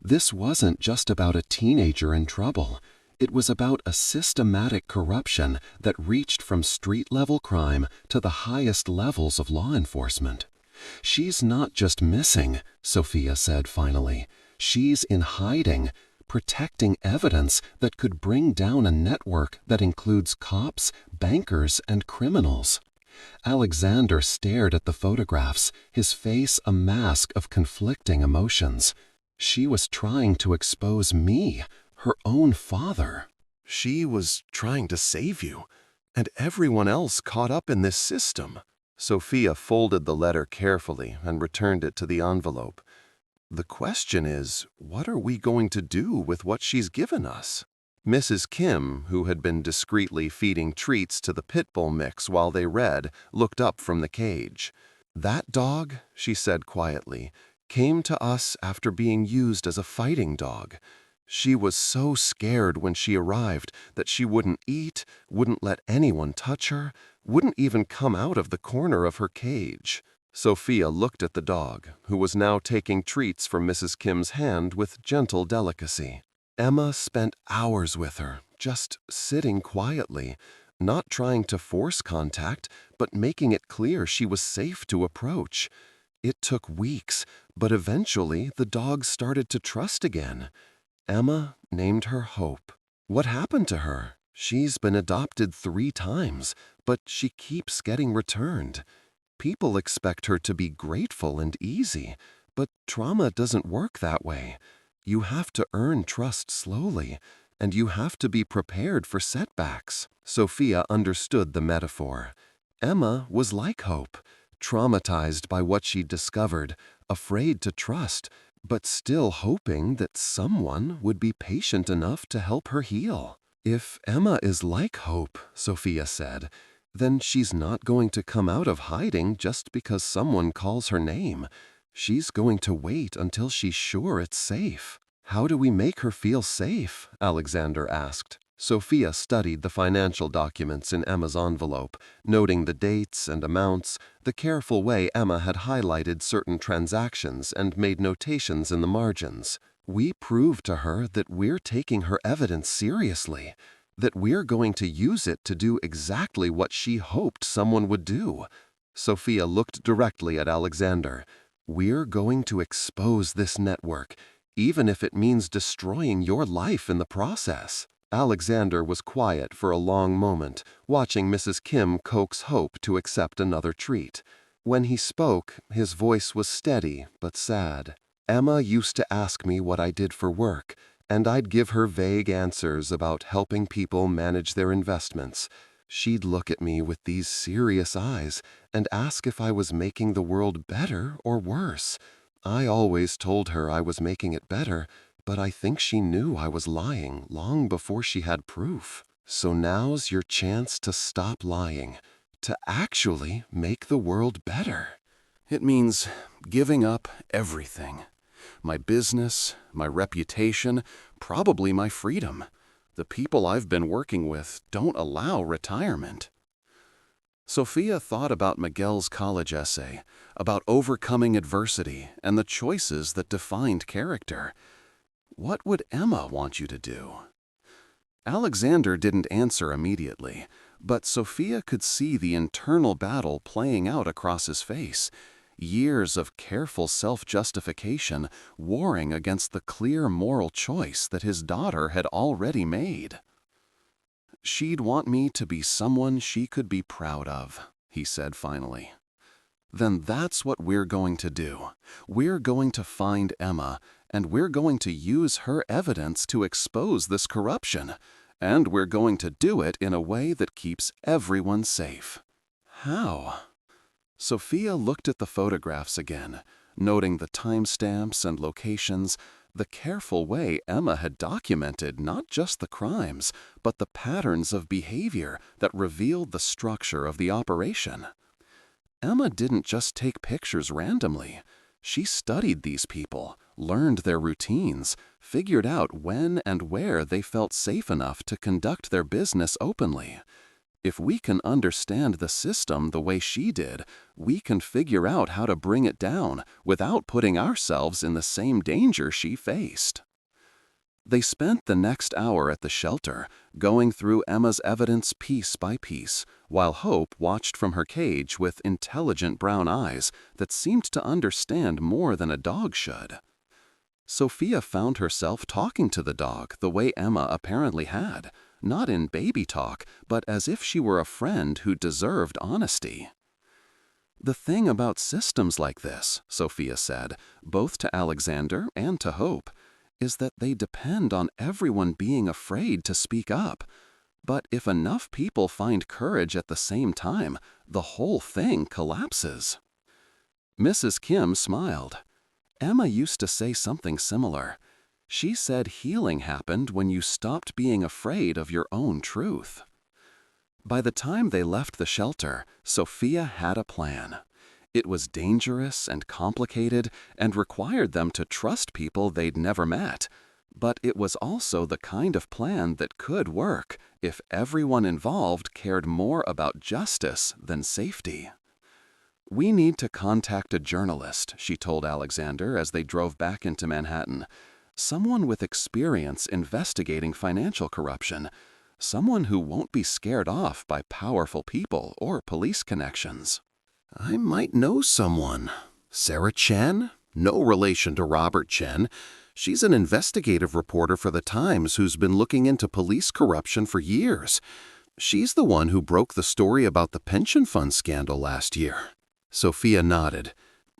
This wasn't just about a teenager in trouble. It was about a systematic corruption that reached from street-level crime to the highest levels of law enforcement. She's not just missing, Sophia said finally. She's in hiding, protecting evidence that could bring down a network that includes cops, bankers, and criminals. Alexander stared at the photographs, his face a mask of conflicting emotions. She was trying to expose me, her own father. She was trying to save you, and everyone else caught up in this system. Sophia folded the letter carefully and returned it to the envelope. The question is, what are we going to do with what she's given us? Mrs. Kim, who had been discreetly feeding treats to the pit bull mix while they read, looked up from the cage. "That dog," she said quietly, "came to us after being used as a fighting dog. She was so scared when she arrived that she wouldn't eat, wouldn't let anyone touch her, wouldn't even come out of the corner of her cage." Sophia looked at the dog, who was now taking treats from Mrs. Kim's hand with gentle delicacy. Emma spent hours with her, just sitting quietly, not trying to force contact, but making it clear she was safe to approach. It took weeks, but eventually the dog started to trust again. Emma named her Hope. What happened to her? She's been adopted 3 times, but she keeps getting returned. People expect her to be grateful and easy, but trauma doesn't work that way. You have to earn trust slowly, and you have to be prepared for setbacks. Sophia understood the metaphor. Emma was like Hope, traumatized by what she'd discovered, afraid to trust, but still hoping that someone would be patient enough to help her heal. If Emma is like Hope, Sophia said, then she's not going to come out of hiding just because someone calls her name. She's going to wait until she's sure it's safe. How do we make her feel safe? Alexander asked. Sophia studied the financial documents in Emma's envelope, noting the dates and amounts, the careful way Emma had highlighted certain transactions and made notations in the margins. We proved to her that we're taking her evidence seriously, that we're going to use it to do exactly what she hoped someone would do. Sophia looked directly at Alexander. We're going to expose this network, even if it means destroying your life in the process. Alexander was quiet for a long moment, watching Mrs. Kim coax Hope to accept another treat. When he spoke, his voice was steady but sad. Emma used to ask me what I did for work, and I'd give her vague answers about helping people manage their investments. She'd look at me with these serious eyes and ask if I was making the world better or worse. I always told her I was making it better, but I think she knew I was lying long before she had proof. So now's your chance to stop lying, to actually make the world better. It means giving up everything. My business, my reputation, probably my freedom. The people I've been working with don't allow retirement. Sophia thought about Miguel's college essay, about overcoming adversity and the choices that defined character. What would Emma want you to do? Alexander didn't answer immediately, but Sophia could see the internal battle playing out across his face. Years of careful self-justification warring against the clear moral choice that his daughter had already made. "She'd want me to be someone she could be proud of," he said finally. Then that's what we're going to do. We're going to find Emma, and we're going to use her evidence to expose this corruption. And we're going to do it in a way that keeps everyone safe. How? Sophia looked at the photographs again, noting the timestamps and locations, the careful way Emma had documented not just the crimes, but the patterns of behavior that revealed the structure of the operation. Emma didn't just take pictures randomly. She studied these people, learned their routines, figured out when and where they felt safe enough to conduct their business openly. If we can understand the system the way she did, we can figure out how to bring it down without putting ourselves in the same danger she faced. They spent the next hour at the shelter, going through Emma's evidence piece by piece, while Hope watched from her cage with intelligent brown eyes that seemed to understand more than a dog should. Sophia found herself talking to the dog the way Emma apparently had, not in baby talk, but as if she were a friend who deserved honesty. The thing about systems like this, Sophia said, both to Alexander and to Hope, is that they depend on everyone being afraid to speak up. But if enough people find courage at the same time, the whole thing collapses. Mrs. Kim smiled. Emma used to say something similar. She said healing happened when you stopped being afraid of your own truth. By the time they left the shelter, Sophia had a plan. It was dangerous and complicated and required them to trust people they'd never met. But it was also the kind of plan that could work if everyone involved cared more about justice than safety. "We need to contact a journalist," she told Alexander as they drove back into Manhattan. "Someone with experience investigating financial corruption. Someone who won't be scared off by powerful people or police connections." "I might know someone. Sarah Chen? No relation to Robert Chen. She's an investigative reporter for the Times who's been looking into police corruption for years. She's the one who broke the story about the pension fund scandal last year." Sophia nodded.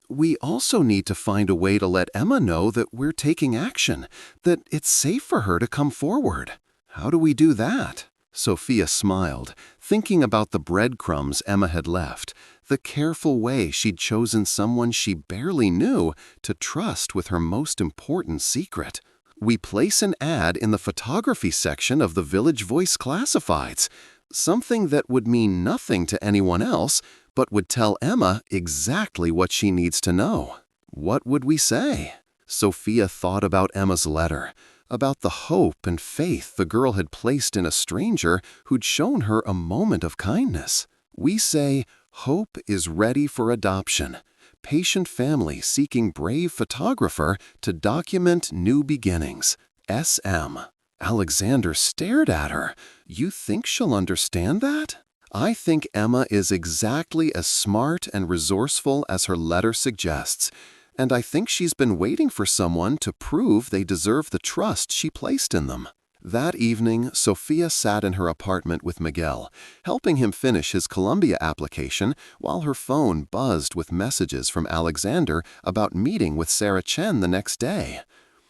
"We also need to find a way to let Emma know that we're taking action, that it's safe for her to come forward." "How do we do that?" Sophia smiled, thinking about the breadcrumbs Emma had left, the careful way she'd chosen someone she barely knew to trust with her most important secret. "We place an ad in the photography section of the Village Voice Classifieds, something that would mean nothing to anyone else, but would tell Emma exactly what she needs to know." What would we say? Sophia thought about Emma's letter, about the hope and faith the girl had placed in a stranger who'd shown her a moment of kindness. We say, "Hope is ready for adoption. Patient family seeking brave photographer to document new beginnings. SM." Alexander stared at her. "You think she'll understand that?" "I think Emma is exactly as smart and resourceful as her letter suggests. And I think she's been waiting for someone to prove they deserve the trust she placed in them." That evening, Sophia sat in her apartment with Miguel, helping him finish his Columbia application while her phone buzzed with messages from Alexander about meeting with Sarah Chen the next day.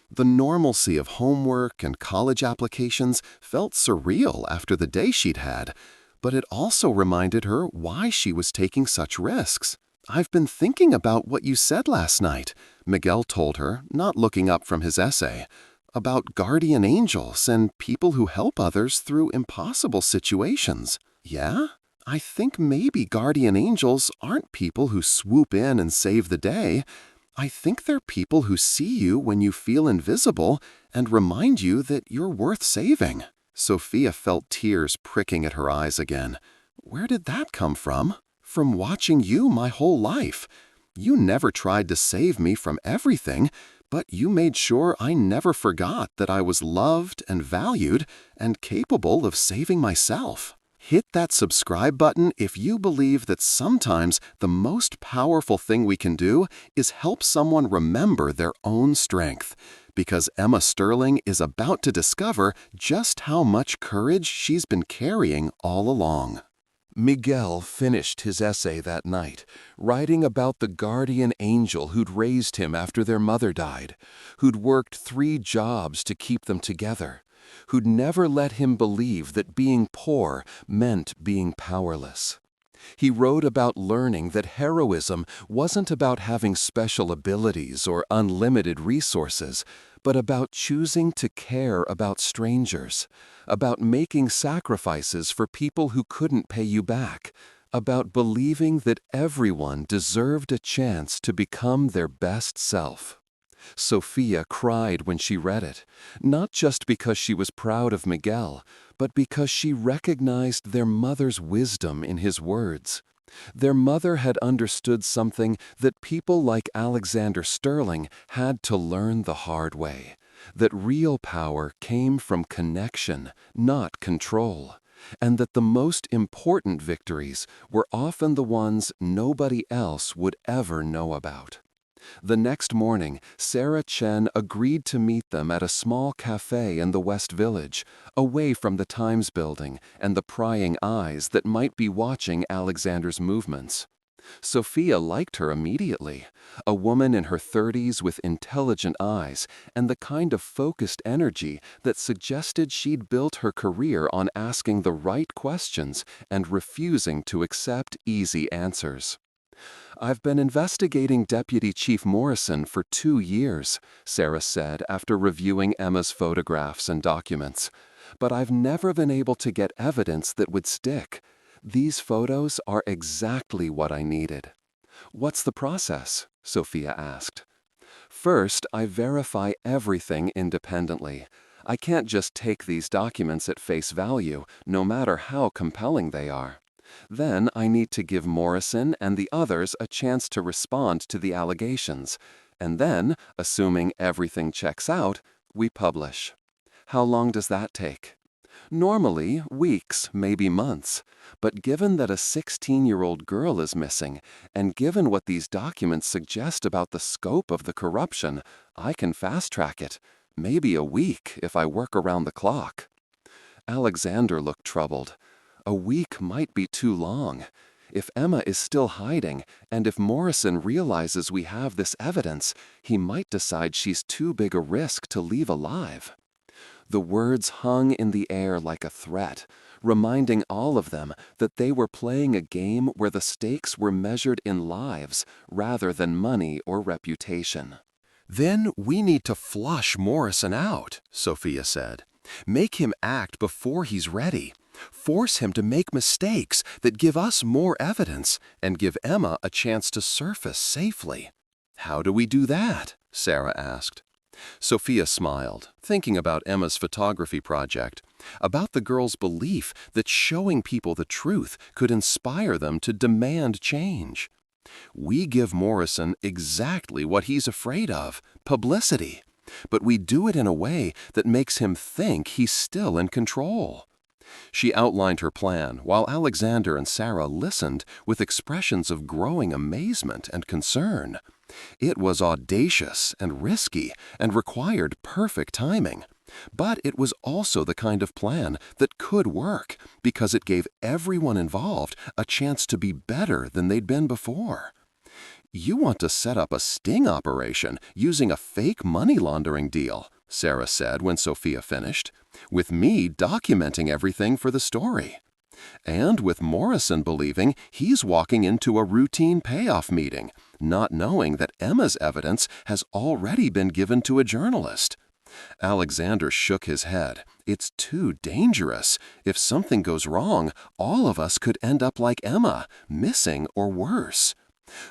The normalcy of homework and college applications felt surreal after the day she'd had, but it also reminded her why she was taking such risks. "I've been thinking about what you said last night," Miguel told her, not looking up from his essay, "about guardian angels and people who help others through impossible situations." "Yeah? I think maybe guardian angels aren't people who swoop in and save the day. I think they're people who see you when you feel invisible and remind you that you're worth saving." Sophia felt tears pricking at her eyes again. "Where did that come from?" "From watching you my whole life. You never tried to save me from everything, but you made sure I never forgot that I was loved and valued and capable of saving myself." Hit that subscribe button if you believe that sometimes the most powerful thing we can do is help someone remember their own strength, because Emma Sterling is about to discover just how much courage she's been carrying all along. Miguel finished his essay that night, writing about the guardian angel who'd raised him after their mother died, who'd worked 3 jobs to keep them together, who'd never let him believe that being poor meant being powerless. He wrote about learning that heroism wasn't about having special abilities or unlimited resources, but about choosing to care about strangers, about making sacrifices for people who couldn't pay you back, about believing that everyone deserved a chance to become their best self. Sophia cried when she read it, not just because she was proud of Miguel, but because she recognized their mother's wisdom in his words. Their mother had understood something that people like Alexander Sterling had to learn the hard way, that real power came from connection, not control, and that the most important victories were often the ones nobody else would ever know about. The next morning, Sarah Chen agreed to meet them at a small cafe in the West Village, away from the Times building and the prying eyes that might be watching Alexander's movements. Sophia liked her immediately, a woman in her 30s with intelligent eyes and the kind of focused energy that suggested she'd built her career on asking the right questions and refusing to accept easy answers. "I've been investigating Deputy Chief Morrison for 2 years," Sarah said after reviewing Emma's photographs and documents. "But I've never been able to get evidence that would stick. These photos are exactly what I needed." "What's the process?" Sophia asked. "First, I verify everything independently. I can't just take these documents at face value, no matter how compelling they are. Then I need to give Morrison and the others a chance to respond to the allegations. And then, assuming everything checks out, we publish." "How long does that take?" "Normally, weeks, maybe months. But given that a 16-year-old girl is missing, and given what these documents suggest about the scope of the corruption, I can fast-track it. Maybe a week if I work around the clock." Alexander looked troubled. "A week might be too long. If Emma is still hiding, and if Morrison realizes we have this evidence, he might decide she's too big a risk to leave alive." The words hung in the air like a threat, reminding all of them that they were playing a game where the stakes were measured in lives rather than money or reputation. "Then we need to flush Morrison out," Sophia said. "Make him act before he's ready. Force him to make mistakes that give us more evidence and give Emma a chance to surface safely." "How do we do that?" Sarah asked. Sophia smiled, thinking about Emma's photography project, about the girl's belief that showing people the truth could inspire them to demand change. "We give Morrison exactly what he's afraid of, publicity, but we do it in a way that makes him think he's still in control." She outlined her plan while Alexander and Sarah listened with expressions of growing amazement and concern. It was audacious and risky and required perfect timing. But it was also the kind of plan that could work because it gave everyone involved a chance to be better than they'd been before. "You want to set up a sting operation using a fake money laundering deal," Sarah said when Sophia finished, "with me documenting everything for the story. And with Morrison believing he's walking into a routine payoff meeting, not knowing that Emma's evidence has already been given to a journalist." Alexander shook his head. "It's too dangerous. If something goes wrong, all of us could end up like Emma, missing or worse."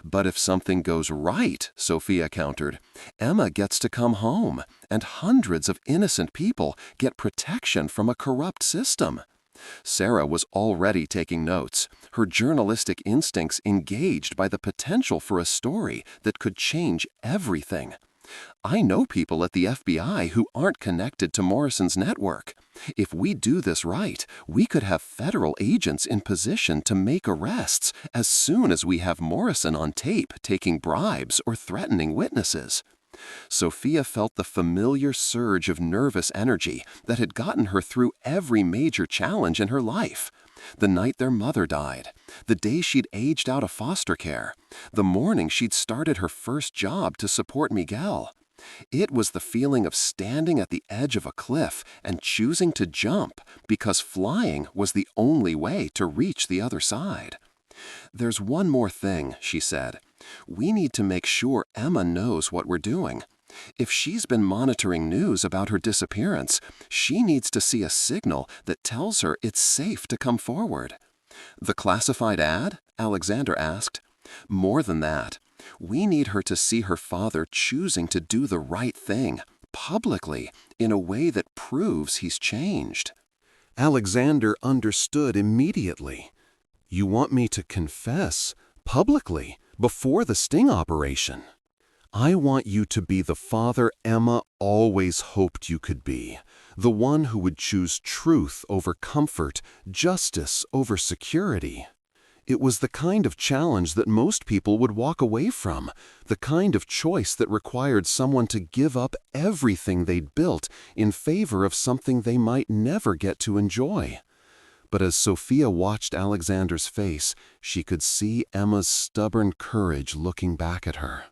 "But if something goes right," Sophia countered, "Emma gets to come home, and hundreds of innocent people get protection from a corrupt system." Sarah was already taking notes, her journalistic instincts engaged by the potential for a story that could change everything. "I know people at the FBI who aren't connected to Morrison's network. If we do this right, we could have federal agents in position to make arrests as soon as we have Morrison on tape taking bribes or threatening witnesses." Sophia felt the familiar surge of nervous energy that had gotten her through every major challenge in her life. The night their mother died, the day she'd aged out of foster care, the morning she'd started her first job to support Miguel. It was the feeling of standing at the edge of a cliff and choosing to jump because flying was the only way to reach the other side. "There's one more thing," she said. "We need to make sure Emma knows what we're doing. If she's been monitoring news about her disappearance, she needs to see a signal that tells her it's safe to come forward." "The classified ad?" Alexander asked. "More than that. We need her to see her father choosing to do the right thing, publicly, in a way that proves he's changed." Alexander understood immediately. "You want me to confess, publicly, before the sting operation? I want you to be the father Emma always hoped you could be, the one who would choose truth over comfort, justice over security." It was the kind of challenge that most people would walk away from, the kind of choice that required someone to give up everything they'd built in favor of something they might never get to enjoy. But as Sophia watched Alexander's face, she could see Emma's stubborn courage looking back at her.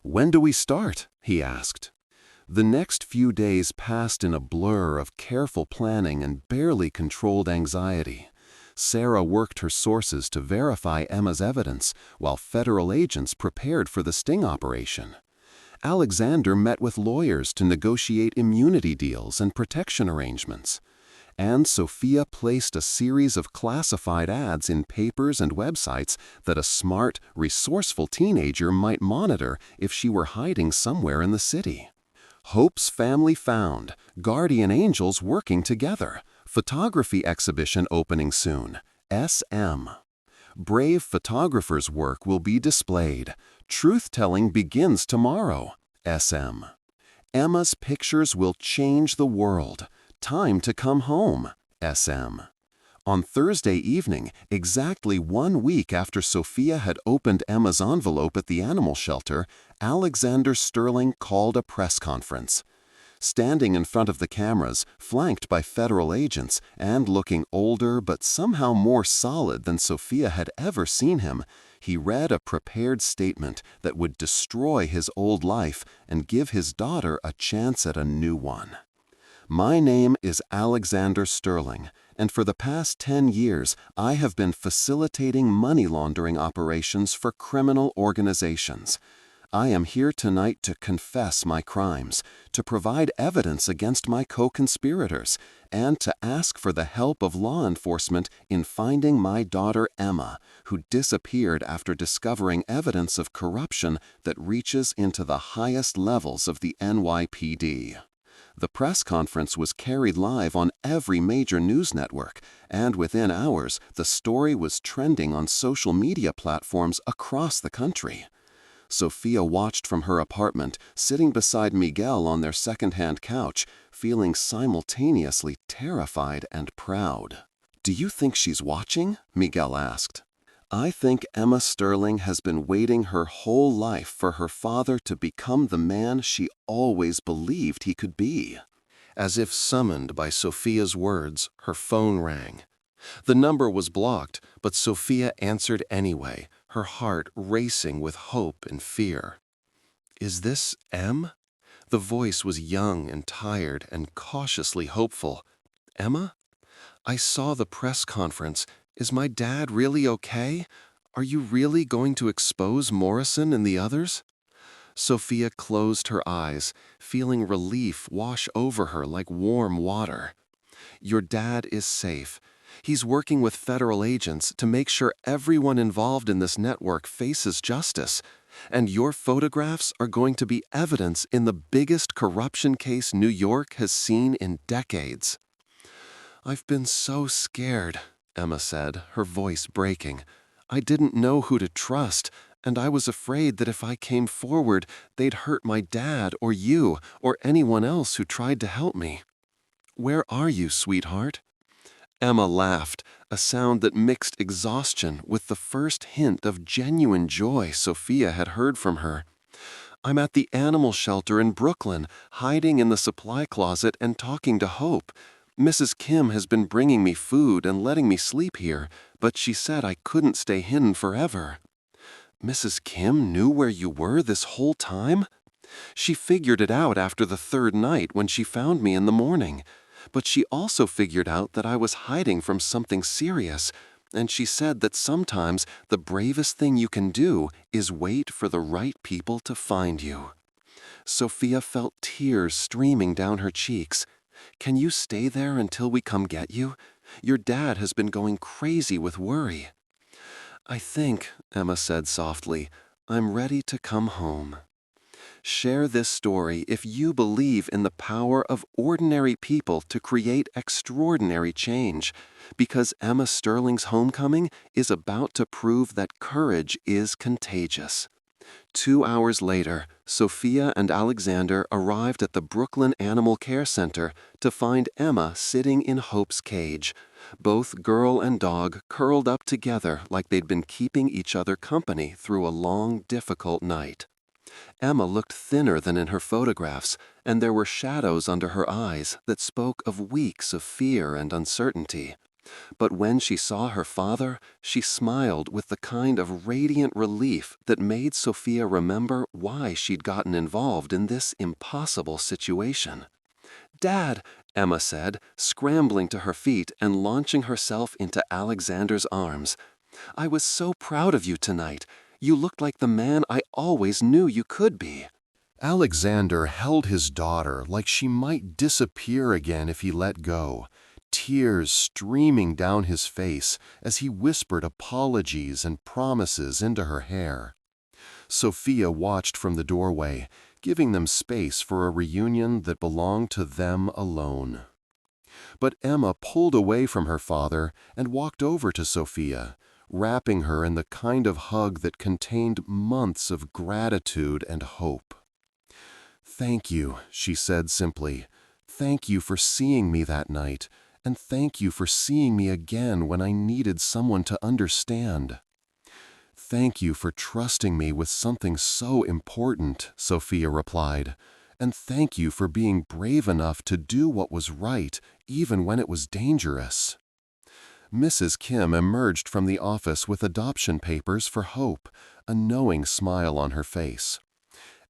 "When do we start?" he asked. The next few days passed in a blur of careful planning and barely controlled anxiety. Sarah worked her sources to verify Emma's evidence, while federal agents prepared for the sting operation. Alexander met with lawyers to negotiate immunity deals and protection arrangements. And Sophia placed a series of classified ads in papers and websites that a smart, resourceful teenager might monitor if she were hiding somewhere in the city. "Hope's Family Found, Guardian Angels Working Together, Photography Exhibition Opening Soon, SM. Brave photographers' work will be displayed. Truth-telling begins tomorrow, SM. Emma's pictures will change the world. Time to come home, SM." On Thursday evening, exactly 1 week after Sophia had opened Emma's envelope at the animal shelter, Alexander Sterling called a press conference. Standing in front of the cameras, flanked by federal agents, and looking older but somehow more solid than Sophia had ever seen him, he read a prepared statement that would destroy his old life and give his daughter a chance at a new one. "My name is Alexander Sterling, and for the past 10 years, I have been facilitating money laundering operations for criminal organizations. I am here tonight to confess my crimes, to provide evidence against my co-conspirators, and to ask for the help of law enforcement in finding my daughter Emma, who disappeared after discovering evidence of corruption that reaches into the highest levels of the NYPD." The press conference was carried live on every major news network, and within hours, the story was trending on social media platforms across the country. Sophia watched from her apartment, sitting beside Miguel on their second-hand couch, feeling simultaneously terrified and proud. "Do you think she's watching?" Miguel asked. "I think Emma Sterling has been waiting her whole life for her father to become the man she always believed he could be." As if summoned by Sophia's words, her phone rang. The number was blocked, but Sophia answered anyway, her heart racing with hope and fear. "Is this Em?" The voice was young and tired and cautiously hopeful. "Emma? I saw the press conference. Is my dad really okay? Are you really going to expose Morrison and the others?" Sophia closed her eyes, feeling relief wash over her like warm water. "Your dad is safe. He's working with federal agents to make sure everyone involved in this network faces justice. And your photographs are going to be evidence in the biggest corruption case New York has seen in decades." "I've been so scared," Emma said, her voice breaking. "I didn't know who to trust, and I was afraid that if I came forward, they'd hurt my dad or you or anyone else who tried to help me. Where are you, sweetheart?" Emma laughed, a sound that mixed exhaustion with the first hint of genuine joy Sophia had heard from her. "I'm at the animal shelter in Brooklyn, hiding in the supply closet and talking to Hope. Mrs. Kim has been bringing me food and letting me sleep here, but she said I couldn't stay hidden forever." "Mrs. Kim knew where you were this whole time?" "She figured it out after the third night when she found me in the morning. But she also figured out that I was hiding from something serious, and she said that sometimes the bravest thing you can do is wait for the right people to find you." Sophia felt tears streaming down her cheeks. "Can you stay there until we come get you? Your dad has been going crazy with worry." "I think," Emma said softly, "I'm ready to come home." Share this story if you believe in the power of ordinary people to create extraordinary change, because Emma Sterling's homecoming is about to prove that courage is contagious. 2 hours later, Sophia and Alexander arrived at the Brooklyn Animal Care Center to find Emma sitting in Hope's cage, both girl and dog curled up together like they'd been keeping each other company through a long, difficult night. Emma looked thinner than in her photographs, and there were shadows under her eyes that spoke of weeks of fear and uncertainty. But when she saw her father, she smiled with the kind of radiant relief that made Sophia remember why she'd gotten involved in this impossible situation. "Dad," Emma said, scrambling to her feet and launching herself into Alexander's arms. "I was so proud of you tonight. You looked like the man I always knew you could be." Alexander held his daughter like she might disappear again if he let go, tears streaming down his face as he whispered apologies and promises into her hair. Sophia watched from the doorway, giving them space for a reunion that belonged to them alone. But Emma pulled away from her father and walked over to Sophia, wrapping her in the kind of hug that contained months of gratitude and hope. "Thank you," she said simply. "Thank you for seeing me that night, and thank you for seeing me again when I needed someone to understand." "Thank you for trusting me with something so important," Sophia replied. "And thank you for being brave enough to do what was right, even when it was dangerous." Mrs. Kim emerged from the office with adoption papers for Hope, a knowing smile on her face.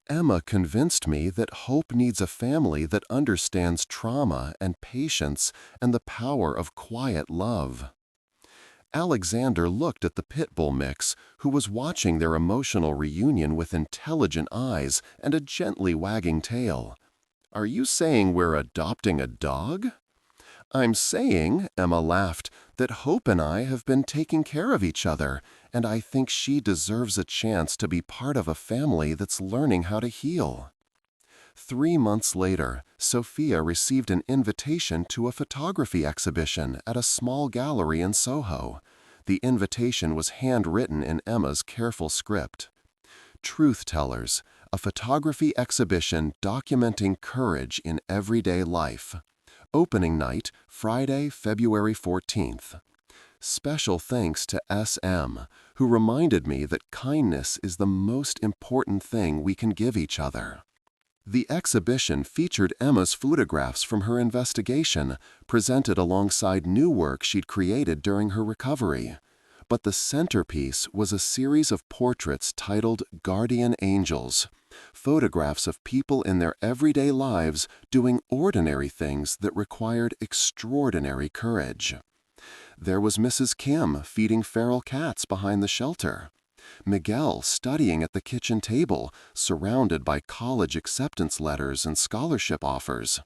"Emma convinced me that Hope needs a family that understands trauma and patience and the power of quiet love." Alexander looked at the pit bull mix, who was watching their emotional reunion with intelligent eyes and a gently wagging tail. "Are you saying we're adopting a dog?" "I'm saying," Emma laughed, "that Hope and I have been taking care of each other, and I think she deserves a chance to be part of a family that's learning how to heal." 3 months later, Sophia received an invitation to a photography exhibition at a small gallery in Soho. The invitation was handwritten in Emma's careful script. "Truth Tellers, a photography exhibition documenting courage in everyday life. Opening night, Friday, February 14th. Special thanks to SM, who reminded me that kindness is the most important thing we can give each other." The exhibition featured Emma's photographs from her investigation, presented alongside new work she'd created during her recovery. But the centerpiece was a series of portraits titled Guardian Angels, photographs of people in their everyday lives doing ordinary things that required extraordinary courage. There was Mrs. Kim feeding feral cats behind the shelter, Miguel studying at the kitchen table, surrounded by college acceptance letters and scholarship offers,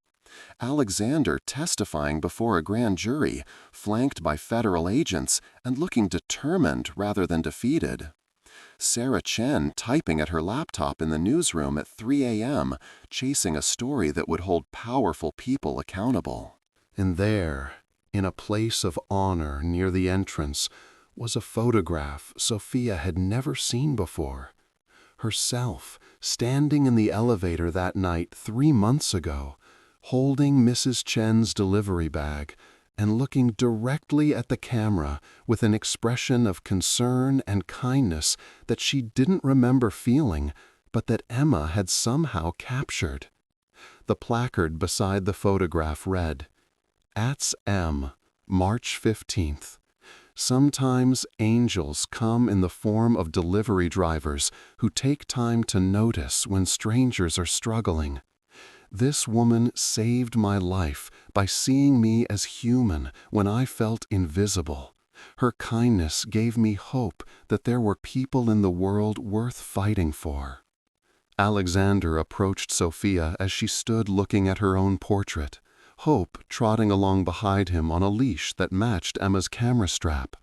Alexander testifying before a grand jury, flanked by federal agents and looking determined rather than defeated, Sarah Chen typing at her laptop in the newsroom at 3 a.m., chasing a story that would hold powerful people accountable. And there, in a place of honor near the entrance, was a photograph Sophia had never seen before. Herself, standing in the elevator that night 3 months ago, holding Mrs. Chen's delivery bag and looking directly at the camera with an expression of concern and kindness that she didn't remember feeling, but that Emma had somehow captured. The placard beside the photograph read, Ats M, March 15th. Sometimes angels come in the form of delivery drivers who take time to notice when strangers are struggling. This woman saved my life by seeing me as human when I felt invisible. Her kindness gave me hope that there were people in the world worth fighting for. Alexander approached Sophia as she stood looking at her own portrait, Hope trotting along behind him on a leash that matched Emma's camera strap.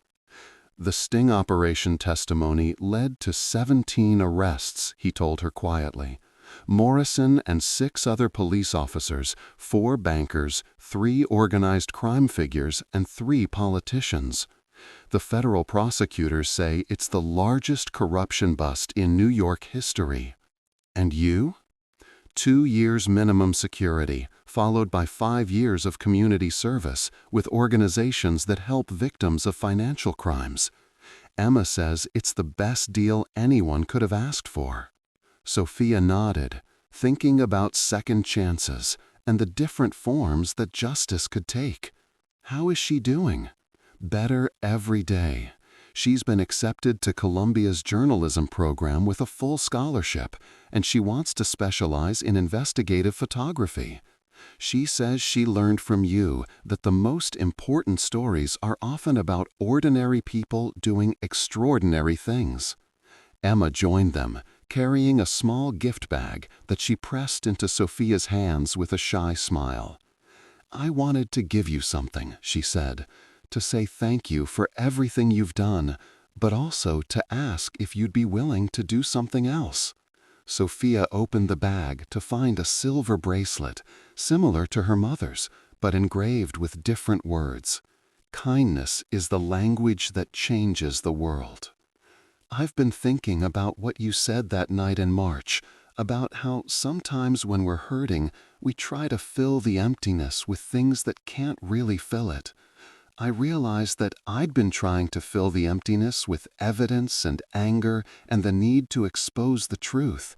The sting operation testimony led to 17 arrests, he told her quietly. Morrison and 6 other police officers, 4 bankers, 3 organized crime figures, and 3 politicians. The federal prosecutors say it's the largest corruption bust in New York history. And you? 2 years minimum security, followed by 5 years of community service with organizations that help victims of financial crimes. Emma says it's the best deal anyone could have asked for. Sophia nodded, thinking about second chances and the different forms that justice could take. How is she doing? Better every day. She's been accepted to Columbia's journalism program with a full scholarship, and she wants to specialize in investigative photography. She says she learned from you that the most important stories are often about ordinary people doing extraordinary things. Emma joined them, carrying a small gift bag that she pressed into Sophia's hands with a shy smile. "I wanted to give you something," she said, "to say thank you for everything you've done, but also to ask if you'd be willing to do something else." Sophia opened the bag to find a silver bracelet, similar to her mother's, but engraved with different words. "Kindness is the language that changes the world." "I've been thinking about what you said that night in March, about how sometimes when we're hurting, we try to fill the emptiness with things that can't really fill it. I realized that I'd been trying to fill the emptiness with evidence and anger and the need to expose the truth.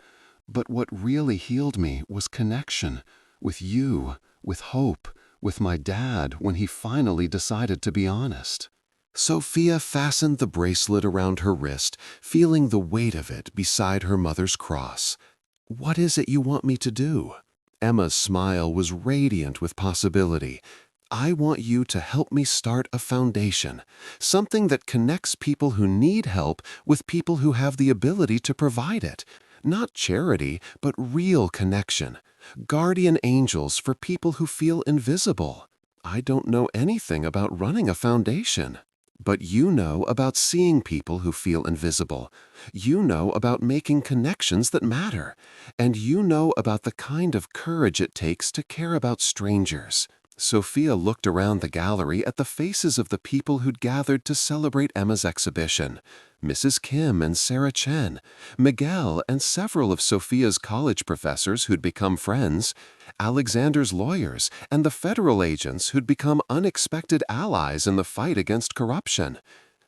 But what really healed me was connection, with you, with hope, with my dad when he finally decided to be honest." Sophia fastened the bracelet around her wrist, feeling the weight of it beside her mother's cross. "What is it you want me to do?" Emma's smile was radiant with possibility. "I want you to help me start a foundation, something that connects people who need help with people who have the ability to provide it. Not charity, but real connection. Guardian angels for people who feel invisible. I don't know anything about running a foundation. But you know about seeing people who feel invisible. You know about making connections that matter. And you know about the kind of courage it takes to care about strangers." Sophia looked around the gallery at the faces of the people who'd gathered to celebrate Emma's exhibition. Mrs. Kim and Sarah Chen, Miguel and several of Sophia's college professors who'd become friends, Alexander's lawyers, and the federal agents who'd become unexpected allies in the fight against corruption.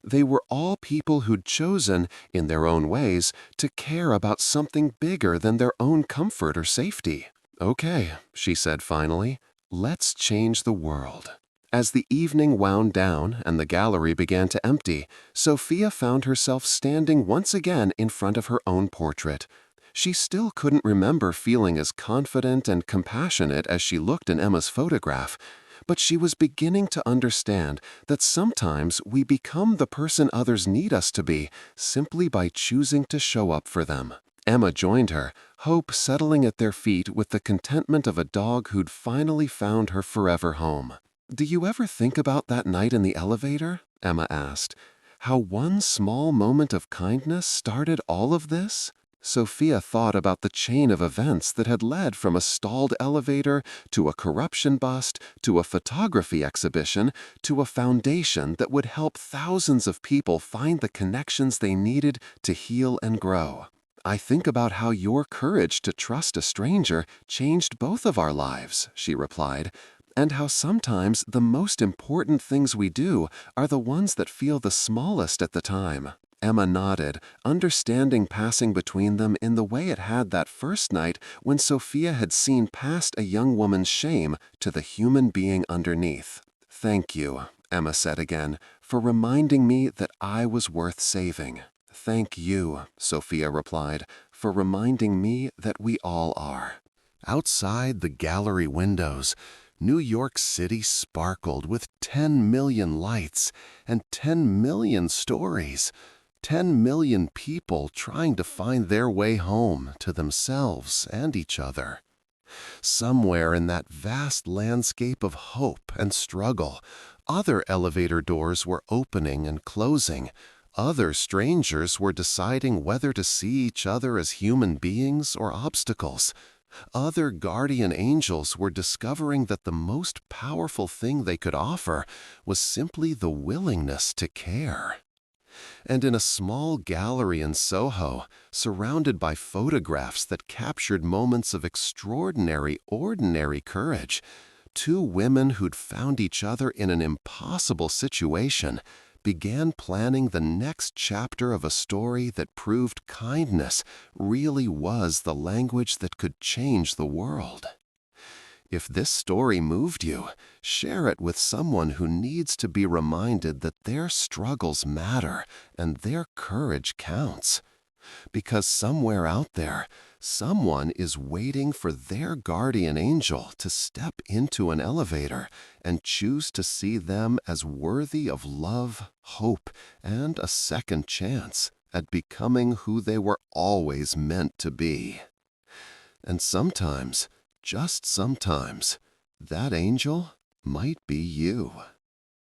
They were all people who'd chosen, in their own ways, to care about something bigger than their own comfort or safety. "Okay," she said finally. "Let's change the world." As the evening wound down and the gallery began to empty, Sophia found herself standing once again in front of her own portrait. She still couldn't remember feeling as confident and compassionate as she looked in Emma's photograph, but she was beginning to understand that sometimes we become the person others need us to be simply by choosing to show up for them. Emma joined her, Hope settling at their feet with the contentment of a dog who'd finally found her forever home. "Do you ever think about that night in the elevator?" Emma asked. "How one small moment of kindness started all of this?" Sophia thought about the chain of events that had led from a stalled elevator to a corruption bust to a photography exhibition to a foundation that would help thousands of people find the connections they needed to heal and grow. "I think about how your courage to trust a stranger changed both of our lives," she replied, "and how sometimes the most important things we do are the ones that feel the smallest at the time." Emma nodded, understanding passing between them in the way it had that first night when Sophia had seen past a young woman's shame to the human being underneath. "Thank you," Emma said again, "for reminding me that I was worth saving." "Thank you," Sophia replied, "for reminding me that we all are." Outside the gallery windows, New York City sparkled with 10 million lights and 10 million stories, 10 million people trying to find their way home to themselves and each other. Somewhere in that vast landscape of hope and struggle, other elevator doors were opening and closing. Other strangers were deciding whether to see each other as human beings or obstacles. Other guardian angels were discovering that the most powerful thing they could offer was simply the willingness to care. And in a small gallery in Soho, surrounded by photographs that captured moments of extraordinary, ordinary courage, two women who'd found each other in an impossible situation began planning the next chapter of a story that proved kindness really was the language that could change the world. If this story moved you, share it with someone who needs to be reminded that their struggles matter and their courage counts. Because somewhere out there, someone is waiting for their guardian angel to step into an elevator and choose to see them as worthy of love, hope, and a second chance at becoming who they were always meant to be. And sometimes, just sometimes, that angel might be you.